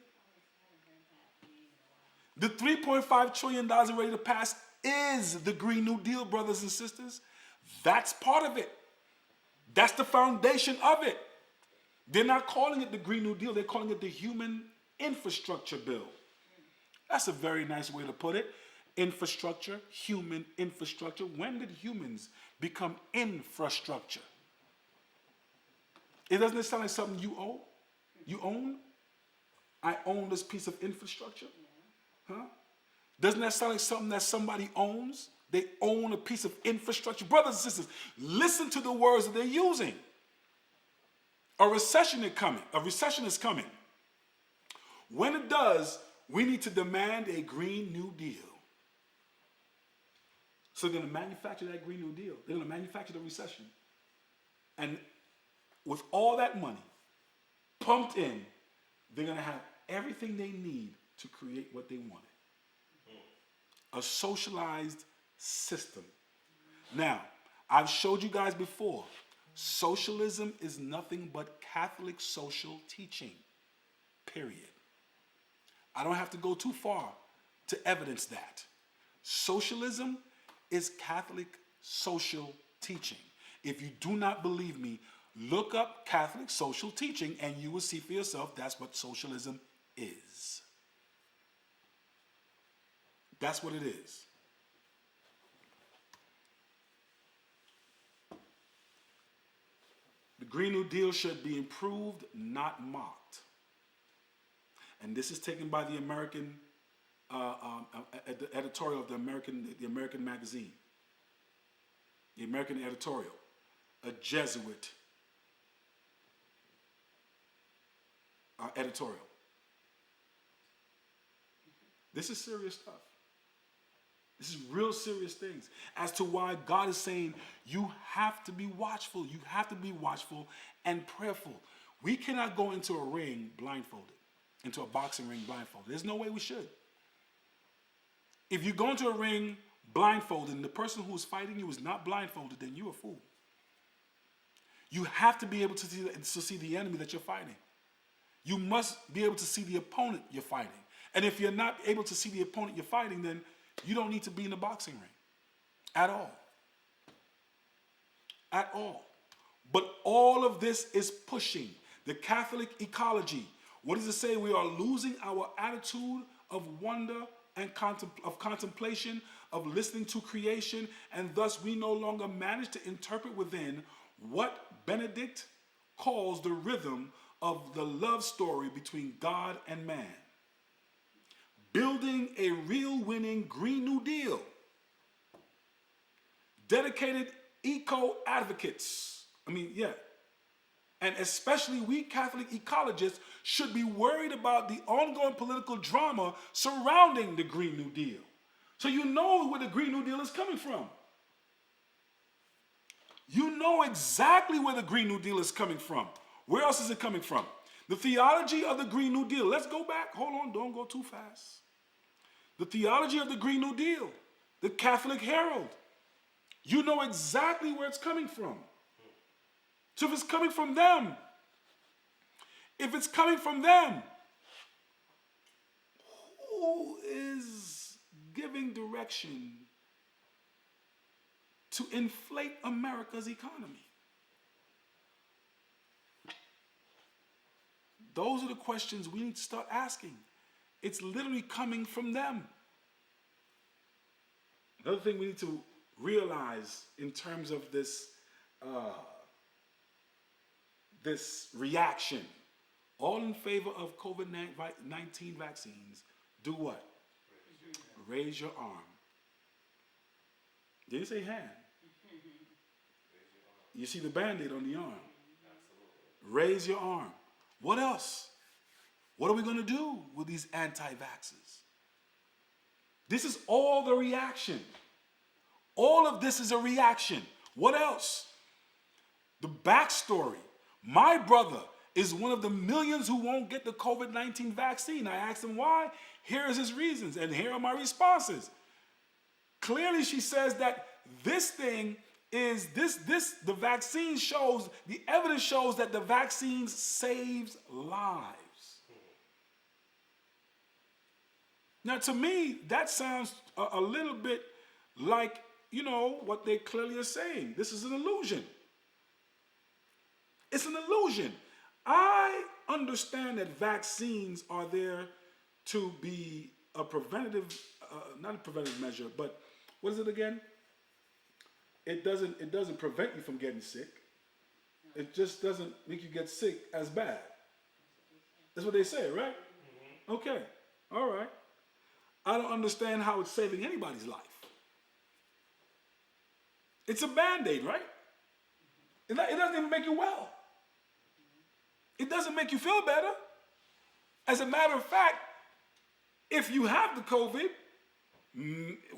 The $3.5 trillion ready to pass is the Green New Deal, brothers and sisters. That's part of it. That's the foundation of it. They're not calling it the Green New Deal. They're calling it the Human Infrastructure Bill. That's a very nice way to put it. Infrastructure, human infrastructure. When did humans become infrastructure? Doesn't it sound like something you own? You own? I own this piece of infrastructure? Huh? Doesn't that sound like something that somebody owns? They own a piece of infrastructure. Brothers and sisters, listen to the words that they're using. A recession is coming. A recession is coming. When it does, we need to demand a Green New Deal. So they're going to manufacture that Green New Deal. They're going to manufacture the recession. And with all that money pumped in, they're going to have everything they need to create what they wanted. A socialized system. Now, I've showed you guys before, socialism is nothing but Catholic social teaching, period. I don't have to go too far to evidence that. Socialism is Catholic social teaching. If you do not believe me, look up Catholic social teaching and you will see for yourself that's what socialism is. That's what it is. The Green New Deal should be improved, not mocked. And this is taken by the American editorial of the American magazine. The American editorial. A Jesuit editorial. This is serious stuff. This is real serious things as to why God is saying you have to be watchful. You have to be watchful and prayerful. We cannot go into a ring blindfolded, into a boxing ring blindfolded. There's no way we should. If you go into a ring blindfolded and the person who is fighting you is not blindfolded, then you're a fool. You have to be able to see the enemy that you're fighting. You must be able to see the opponent you're fighting. And if you're not able to see the opponent you're fighting, then you don't need to be in a boxing ring at all. At all. But all of this is pushing the Catholic ecology. What does it say? We are losing our attitude of wonder and of contemplation, of listening to creation, and thus we no longer manage to interpret within what Benedict calls the rhythm of the love story between God and man. Building a real winning Green New Deal. Dedicated eco-advocates. And especially we Catholic ecologists should be worried about the ongoing political drama surrounding the Green New Deal. So you know where the Green New Deal is coming from. You know exactly where the Green New Deal is coming from. Where else is it coming from? The theology of the Green New Deal. Let's go back. Hold on, don't go too fast. The theology of the Green New Deal. The Catholic Herald. You know exactly where it's coming from. So if it's coming from them, who is giving direction to inflate America's economy? Those are the questions we need to start asking. It's literally coming from them. Another thing we need to realize in terms of this reaction, all in favor of COVID-19 vaccines, do what? Raise your arm. Didn't say hand. You see the Band-Aid on the arm. Raise your arm. What else? What are we going to do with these anti-vaxxers? This is all the reaction. All of this is a reaction. What else? The backstory. My brother is one of the millions who won't get the COVID-19 vaccine. I asked him why. Here is his reasons, and here are my responses. Clearly, she says that this thing is the vaccine shows, the evidence shows that the vaccine saves lives. Now, to me, that sounds a little bit like, what they clearly are saying. This is an illusion. It's an illusion. I understand that vaccines are there to be a preventative, not a preventative measure, but what is it again? It doesn't prevent you from getting sick. It just doesn't make you get sick as bad. That's what they say, right? Mm-hmm. Okay, all right. I don't understand how it's saving anybody's life. It's a Band-Aid, right? It doesn't even make you well. It doesn't make you feel better. As a matter of fact, if you have the COVID,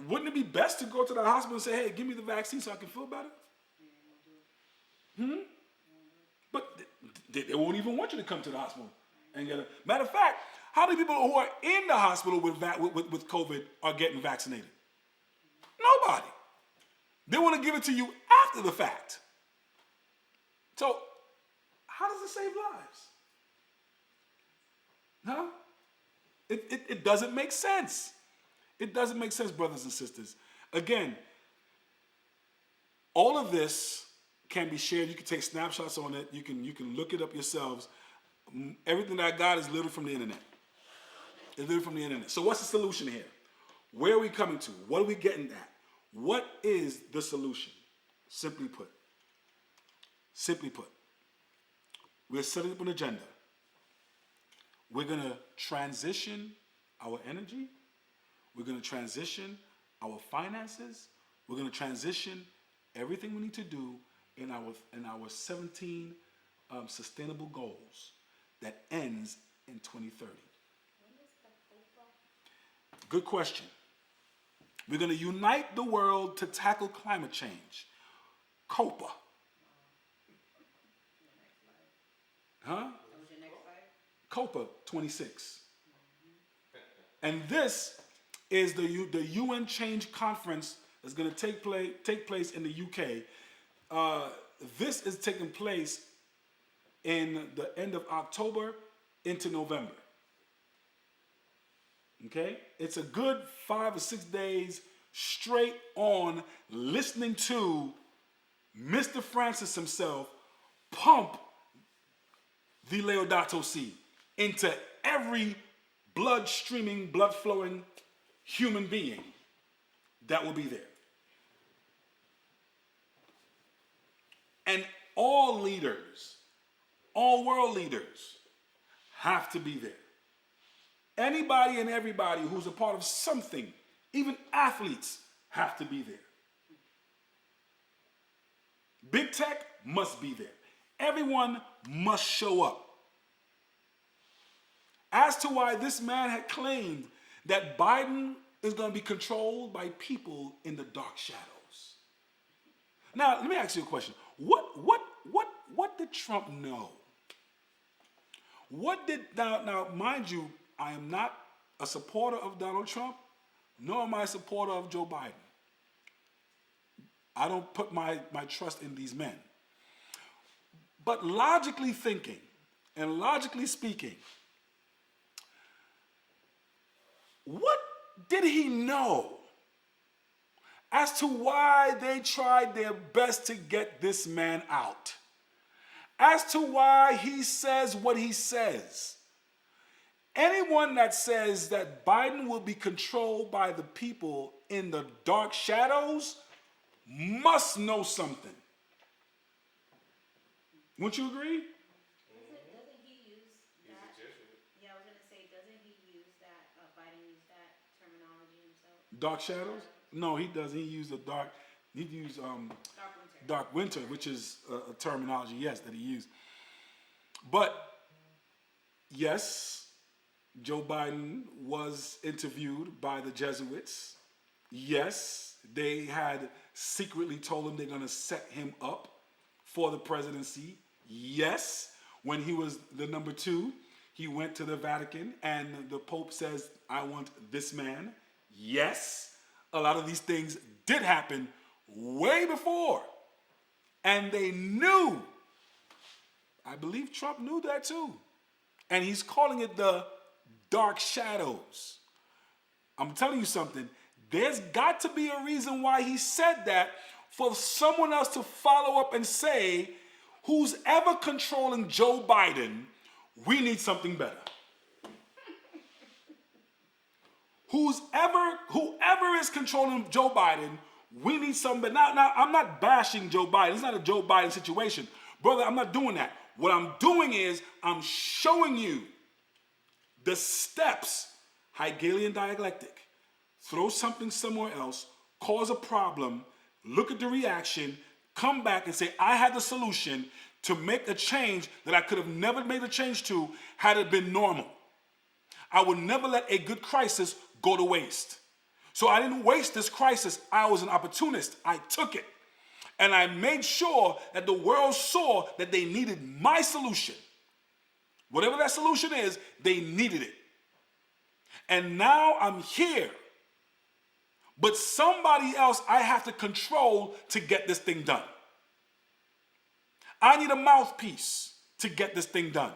wouldn't it be best to go to the hospital and say, hey, give me the vaccine so I can feel better? But they won't even want you to come to the hospital and get it. Matter of fact, how many people who are in the hospital with COVID are getting vaccinated? Nobody. They want to give it to you after the fact. So, how does it save lives? Huh? It doesn't make sense. It doesn't make sense, brothers and sisters. Again, all of this can be shared. You can take snapshots on it. You can look it up yourselves. Everything that I got is literally from the internet. It's literally from the internet. So what's the solution here? Where are we coming to? What are we getting at? What is the solution? Simply put, we're setting up an agenda. We're going to transition our energy. We're going to transition our finances. We're going to transition everything we need to do in our 17 sustainable goals that ends in 2030. Good question. We're going to unite the world to tackle climate change. COPA. Huh? COPA 26. And this is the UN Change Conference that's going to take place in the UK. This is taking place in the end of October into November. Okay? It's a good 5 or 6 days straight on listening to Mr. Francis himself pump the Laudato Si into every blood-streaming, blood-flowing human being that will be there. And all leaders, all world leaders have to be there. Anybody and everybody who's a part of something, even athletes, have to be there. Big tech must be there. Everyone must show up. As to why this man had claimed that Biden is going to be controlled by people in the dark shadows. Now, let me ask you a question. What did Trump know? Now, mind you, I am not a supporter of Donald Trump, nor am I a supporter of Joe Biden. I don't put my trust in these men. But logically thinking and logically speaking, what did he know as to why they tried their best to get this man out? As to why he says what he says? Anyone that says that Biden will be controlled by the people in the dark shadows must know something. Wouldn't you agree? Doesn't he use that? Yeah, I was gonna say, doesn't he use that? Biden use that terminology himself? Dark shadows? No, he doesn't. He used dark winter, which is a terminology, yes, that he used. But yes, Joe Biden was interviewed by the Jesuits. Yes, they had secretly told him they're going to set him up for the presidency. Yes, when he was the number 2, he went to the Vatican and the Pope says, I want this man. Yes, a lot of these things did happen way before. And they knew. I believe Trump knew that too. And he's calling it the dark shadows. I'm telling you something. There's got to be a reason why he said that for someone else to follow up and say, who's ever controlling Joe Biden, we need something better. Whoever is controlling Joe Biden, we need something better. Now, I'm not bashing Joe Biden. It's not a Joe Biden situation. Brother, I'm not doing that. What I'm doing is I'm showing you the steps, Hegelian dialectic. Throw something somewhere else, cause a problem, look at the reaction, come back and say, I had the solution to make a change that I could have never made a change to had it been normal. I would never let a good crisis go to waste. So I didn't waste this crisis. I was an opportunist. I took it. And I made sure that the world saw that they needed my solution. Whatever that solution is, they needed it. And now I'm here. But somebody else I have to control to get this thing done. I need a mouthpiece to get this thing done.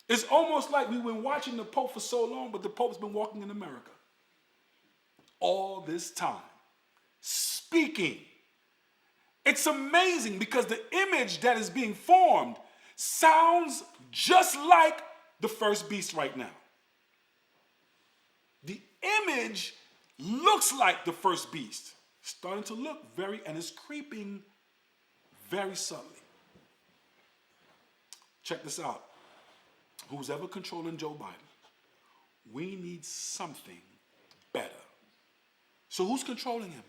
It's almost like we've been watching the Pope for so long, but the Pope's been walking in America all this time, speaking. It's amazing because the image that is being formed sounds just like the first beast right now. The image looks like the first beast. Starting to look and it's creeping very subtly. Check this out. Who's ever controlling Joe Biden, we need something better. So who's controlling him?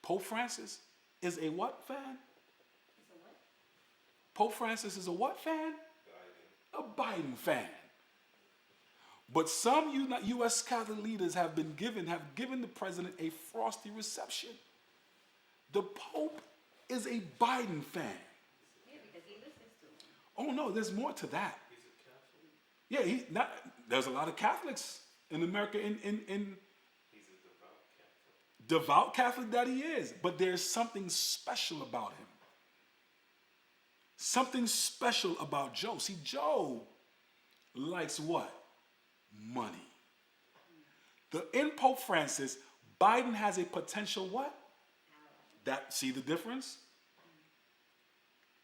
Pope Francis is a what fan? Pope Francis is a what fan? Biden. A Biden fan. But some U.S. Catholic leaders have given the president a frosty reception. The Pope is a Biden fan. Yeah, because he listens to him. Oh no, there's more to that. He's a Catholic. Yeah, there's a lot of Catholics in America. He's a devout Catholic. Devout Catholic that he is, but there's something special about him. Something special about Joe. See, Joe likes what? Money. In Pope Francis, Biden has a potential what? See the difference?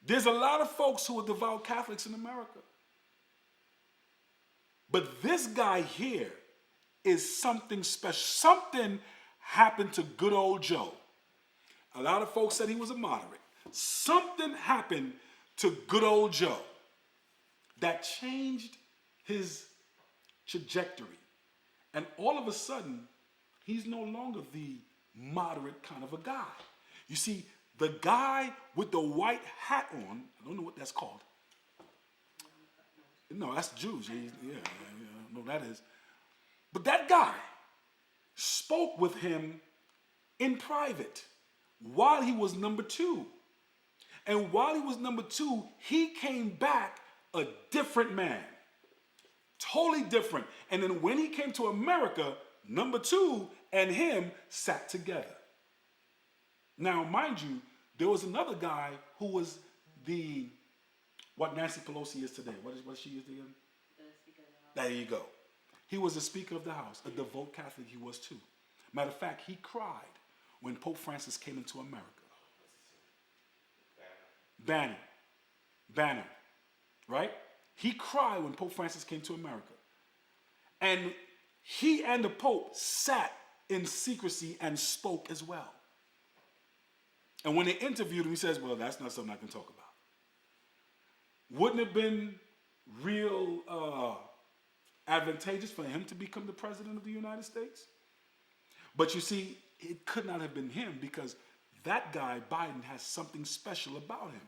There's a lot of folks who are devout Catholics in America. But this guy here is something special. Something happened to good old Joe. A lot of folks said he was a moderate. Something happened to good old Joe that changed his trajectory. And all of a sudden, he's no longer the moderate kind of a guy. You see, the guy with the white hat on, I don't know what that's called. No, that's Jews. Yeah, I know that is. But that guy spoke with him in private while he was number 2. And while he was number 2, he came back a different man. Totally different. And then when he came to America, number 2 and him sat together. Now, mind you, there was another guy who was what Nancy Pelosi is today. What she is again? The Speaker of the House. There you go. He was the Speaker of the House, a devout Catholic he was too. Matter of fact, he cried when Pope Francis came into America. Banner, right? He cried when Pope Francis came to America. And he and the Pope sat in secrecy and spoke as well. And when they interviewed him, he says, well, that's not something I can talk about. Wouldn't it have been real advantageous for him to become the president of the United States? But you see, it could not have been him because that guy, Biden, has something special about him.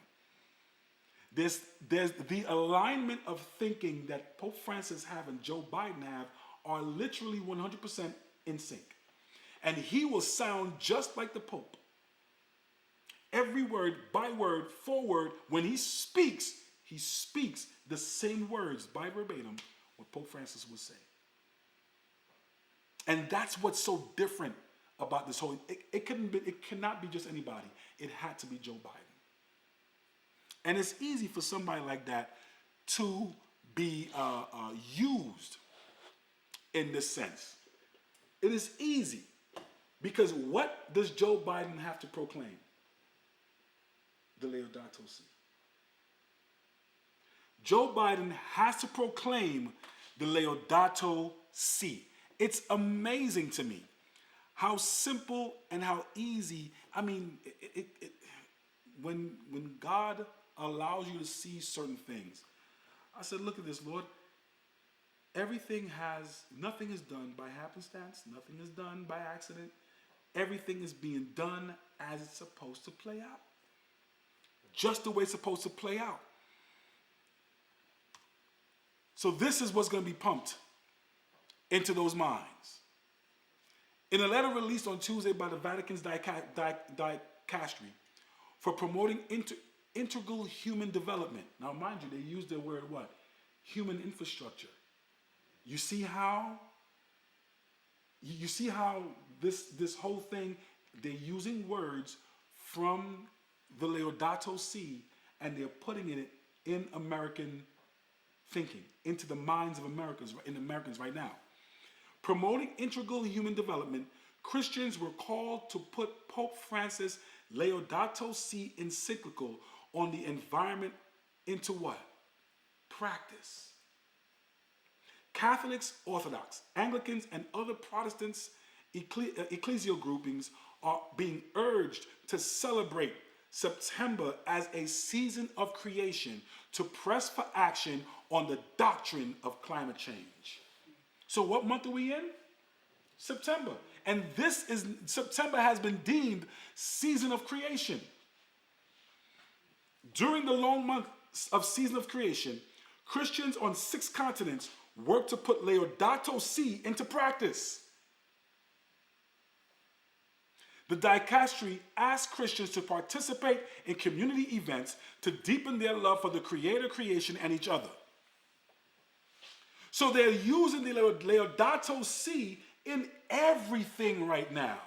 There's the alignment of thinking that Pope Francis have and Joe Biden have are literally 100% in sync. And he will sound just like the Pope. Every word, by word, forward, when he speaks the same words by verbatim what Pope Francis would say. And that's what's so different about this whole, it cannot be just anybody. It had to be Joe Biden. And it's easy for somebody like that to be used in this sense. It is easy because what does Joe Biden have to proclaim? The Laudato Si. Joe Biden has to proclaim the Laudato Si. It's amazing to me how simple and how easy. I mean, when God allows you to see certain things, I said, look at this, Lord. Nothing is done by happenstance. Nothing is done by accident. Everything is being done as it's supposed to play out. Just the way it's supposed to play out. So this is what's going to be pumped into those minds. In a letter released on Tuesday by the Vatican's dicastery for promoting integral human development. Now, mind you, they use the word what? Human infrastructure. You see how this whole thing, they're using words from the Laudato Si and they're putting it in American thinking, into the minds of Americans right now. Promoting integral human development, Christians were called to put Pope Francis' Laudato Si encyclical on the environment into what? Practice. Catholics, Orthodox, Anglicans, and other Protestants ecclesial groupings are being urged to celebrate September as a season of creation to press for action on the doctrine of climate change. So what month are we in? September. And September has been deemed season of creation. During the long month of season of creation, Christians on 6 continents work to put Laudato Si into practice. The dicastery asked Christians to participate in community events to deepen their love for the Creator, creation, and each other. So they're using the Laudato Si in everything right now.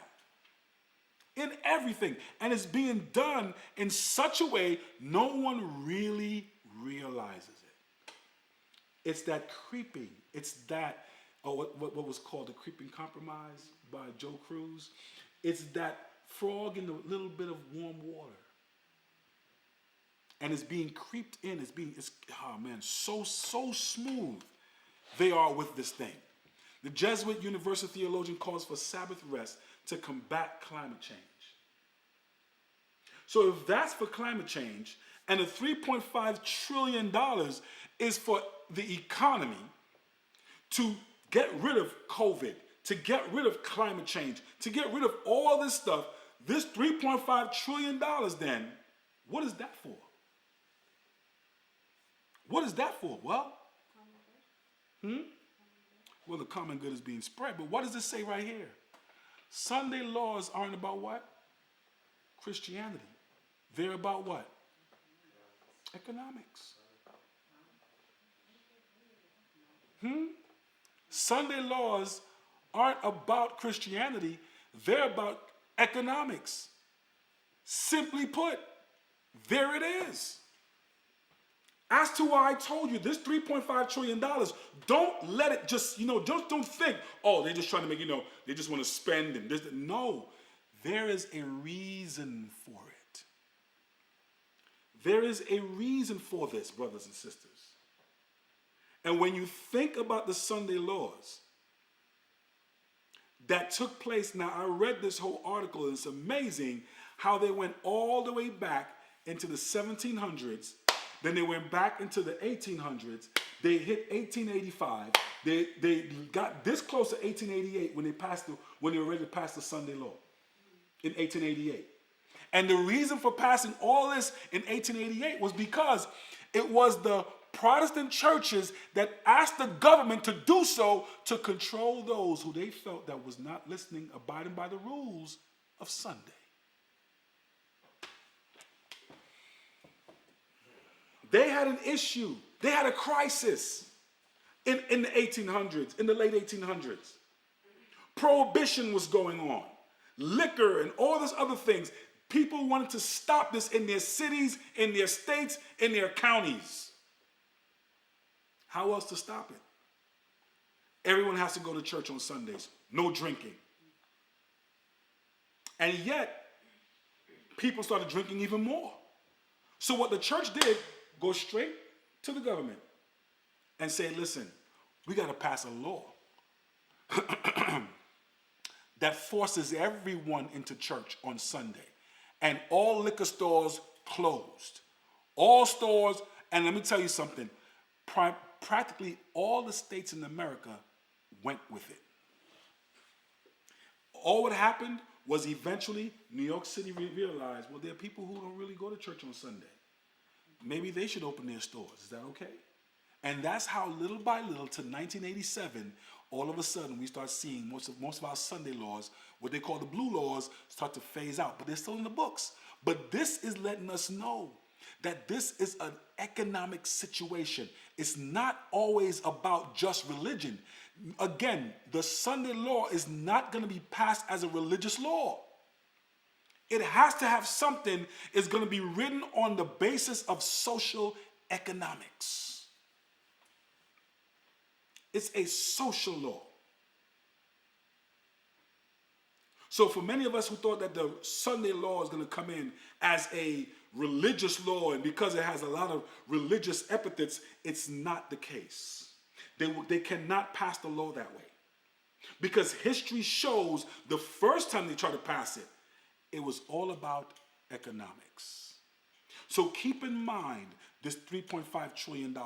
In everything. And it's being done in such a way no one really realizes it. It's that creeping. It's that, what was called the creeping compromise by Joe Cruz. It's that frog in a little bit of warm water. And it's being creeped in. So smooth they are with this thing. The Jesuit universal theologian calls for Sabbath rest to combat climate change. So if that's for climate change, and the $3.5 trillion is for the economy to get rid of COVID, to get rid of climate change, to get rid of all this stuff, this $3.5 trillion then, what is that for? What is that for? Well, well, the common good is being spread, but what does it say right here? Sunday laws aren't about what? Christianity. They're about what? Economics. Sunday laws aren't about Christianity, they're about economics. Simply put, there it is. As to why I told you this $3.5 trillion, don't let it just, don't think, oh, they're just trying to make, they just want to spend and this. No, there is a reason for it. There is a reason for this, brothers and sisters. And when you think about the Sunday laws that took place, now I read this whole article, and it's amazing how they went all the way back into the 1700s. Then they went back into the 1800s. They hit 1885. They got this close to 1888 when they were ready to pass the Sunday law in 1888. And the reason for passing all this in 1888 was because it was the Protestant churches that asked the government to do so to control those who they felt that was not listening, abiding by the rules of Sunday. They had an issue. They had a crisis in the 1800s, in the late 1800s. Prohibition was going on. Liquor and all these other things. People wanted to stop this in their cities, in their states, in their counties. How else to stop it? Everyone has to go to church on Sundays. No drinking. And yet, people started drinking even more. So what the church did, go straight to the government and say, listen, we got to pass a law that forces everyone into church on Sunday. And all liquor stores closed. All stores, and let me tell you something, practically all the states in America went with it. All what happened was eventually New York City realized, well, there are people who don't really go to church on Sunday. Maybe they should open their stores. Is that okay? And that's how little by little to 1987, all of a sudden we start seeing most of our Sunday laws, what they call the blue laws, start to phase out. But they're still in the books. But this is letting us know that this is an economic situation. It's not always about just religion. Again, the Sunday law is not going to be passed as a religious law. It has to have something, it's going to be written on the basis of social economics. It's a social law. So for many of us who thought that the Sunday law is going to come in as a religious law, and because it has a lot of religious epithets, it's not the case. They cannot pass the law that way. Because history shows the first time they tried to pass it, it was all about economics. So keep in mind this $3.5 trillion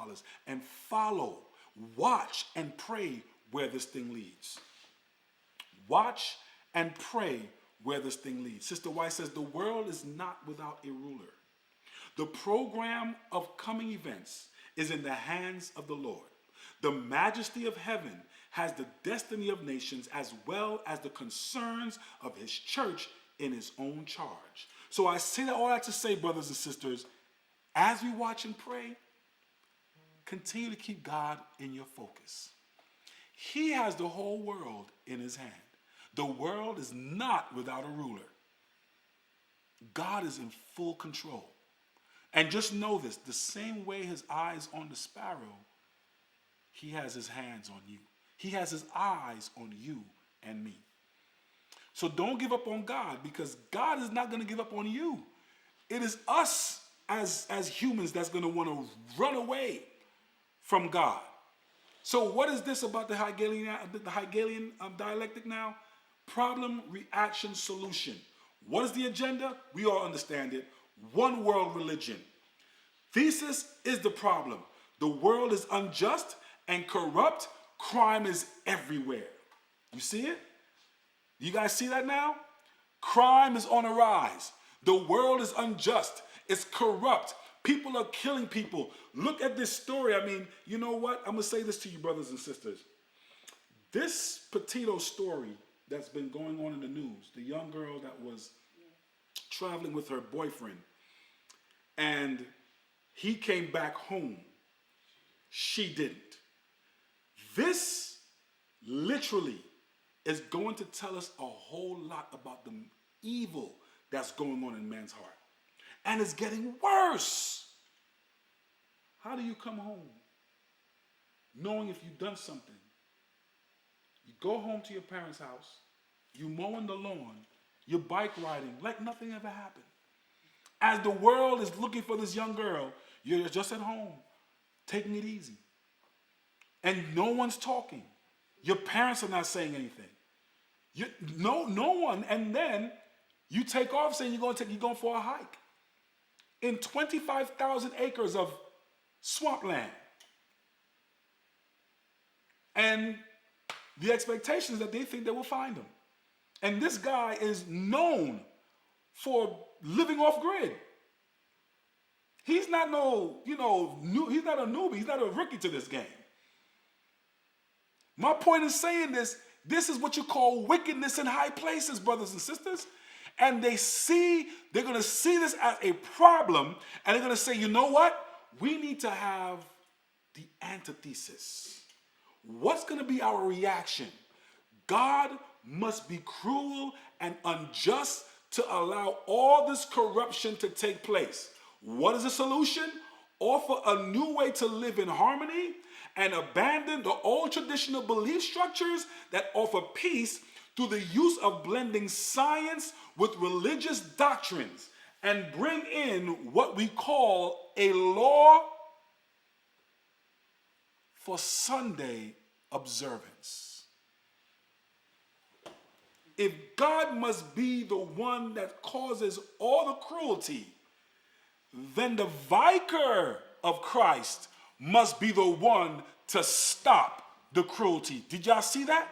and follow, watch and pray where this thing leads. Watch and pray where this thing leads. Sister White says the world is not without a ruler. The program of coming events is in the hands of the Lord. The majesty of heaven has the destiny of nations as well as the concerns of his church in his own charge. So I say that all that to say, brothers and sisters, as we watch and pray, continue to keep God in your focus. He has the whole world in his hand. The world is not without a ruler. God is in full control. And just know this, the same way his eyes on the sparrow, he has his hands on you. He has his eyes on you and me. So don't give up on God, because God is not going to give up on you. It is us as humans that's going to want to run away from God. So what is this about the Hegelian dialectic now? Problem, reaction, solution. What is the agenda? We all understand it. One world religion. Thesis is the problem. The world is unjust and corrupt. Crime is everywhere. You see it? You guys see that now? Crime is on a rise. The world is unjust. It's corrupt. People are killing people. Look at this story. I mean, you know what? I'm going to say this to you, brothers and sisters. This Petito story that's been going on in the news, the young girl that was traveling with her boyfriend, and he came back home. She didn't. This literally is going to tell us a whole lot about the evil that's going on in man's heart. And it's getting worse. How do you come home knowing if you've done something? You go home to your parents' house, you mowing the lawn, you're bike riding like nothing ever happened. As the world is looking for this young girl, you're just at home, taking it easy. And no one's talking. Your parents are not saying anything. No one. And then you take off saying you're going for a hike in 25,000 acres of swampland. And the expectation is that they think they will find him. And this guy is known for living off grid. He's not he's not a newbie. He's not a rookie to this game. My point in saying this is what you call wickedness in high places, brothers and sisters. And they're going to see this as a problem, and they're going to say, you know what? We need to have the antithesis. What's going to be our reaction? God must be cruel and unjust to allow all this corruption to take place. What is the solution? Offer a new way to live in harmony and abandon the old traditional belief structures that offer peace through the use of blending science with religious doctrines, and bring in what we call a law for Sunday observance. If God must be the one that causes all the cruelty, then the vicar of Christ must be the one to stop the cruelty. Did y'all see that?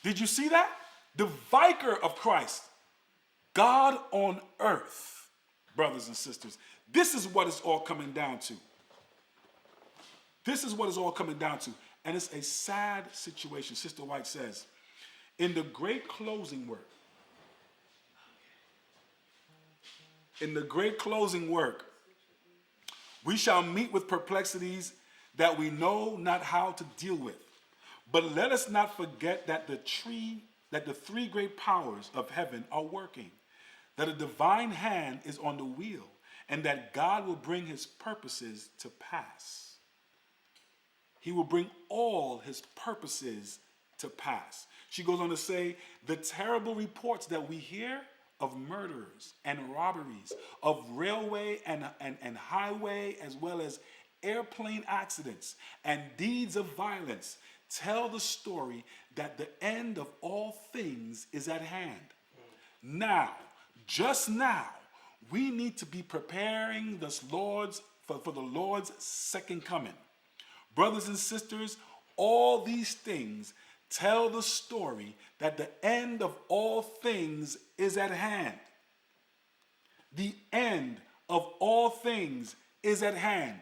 Did you see that? The vicar of Christ, God on earth, brothers and sisters. This is what it's all coming down to. This is what it's all coming down to. And it's a sad situation. Sister White says, in the great closing work, we shall meet with perplexities that we know not how to deal with. But let us not forget that the three great powers of heaven are working, that a divine hand is on the wheel, and that God will bring his purposes to pass. He will bring all his purposes to pass. She goes on to say, the terrible reports that we hear of murders and robberies, of railway and highway, as well as airplane accidents and deeds of violence, tell the story that the end of all things is at hand. Now, just now, we need to be preparing for the Lord's second coming. Brothers and sisters, all these things tell the story that the end of all things is at hand. The end of all things is at hand.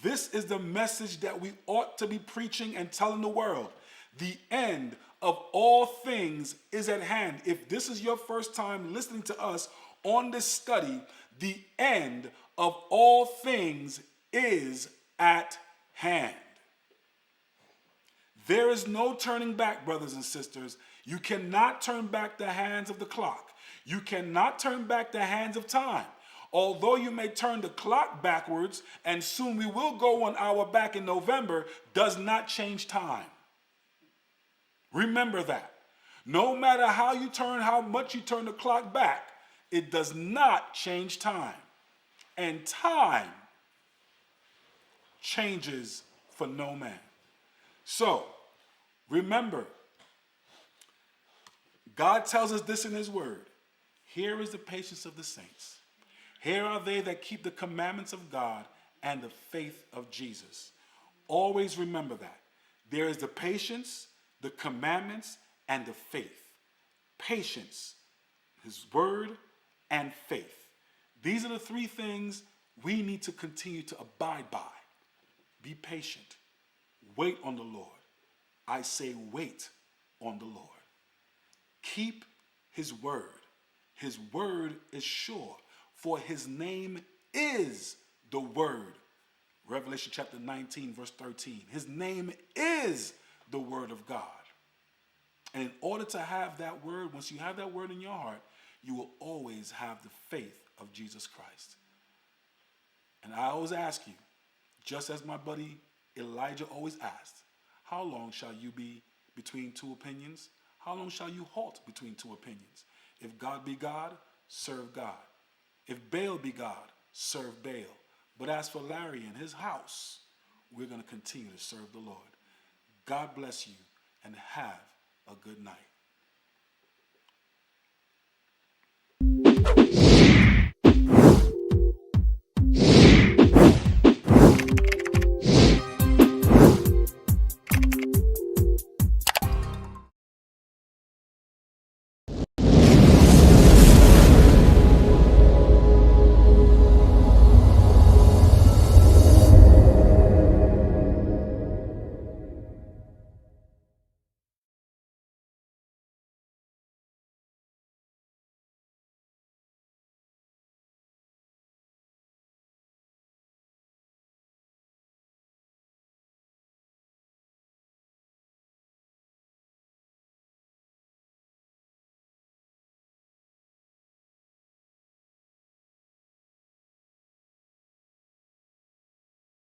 This is the message that we ought to be preaching and telling the world. The end of all things is at hand. If this is your first time listening to us on this study, the end of all things is at hand. There is no turning back, brothers and sisters. You cannot turn back the hands of the clock. You cannot turn back the hands of time. Although you may turn the clock backwards, and soon we will go 1 hour back in November, does not change time. Remember that. No matter how much you turn the clock back, it does not change time. And time changes for no man. So, remember, God tells us this in his word. Here is the patience of the saints. Here are they that keep the commandments of God and the faith of Jesus. Always remember that. There is the patience, the commandments, and the faith. Patience, his word, and faith. These are the three things we need to continue to abide by. Be patient. Wait on the Lord. I say wait on the Lord. Keep his word. His word is sure, for his name is the word. Revelation chapter 19, verse 13. His name is the word of God. And in order to have that word, once you have that word in your heart, you will always have the faith of Jesus Christ. And I always ask you, just as my buddy Elijah always asked, how long shall you be between two opinions? How long shall you halt between two opinions? If God be God, serve God. If Baal be God, serve Baal. But as for Larry and his house, we're going to continue to serve the Lord. God bless you and have a good night.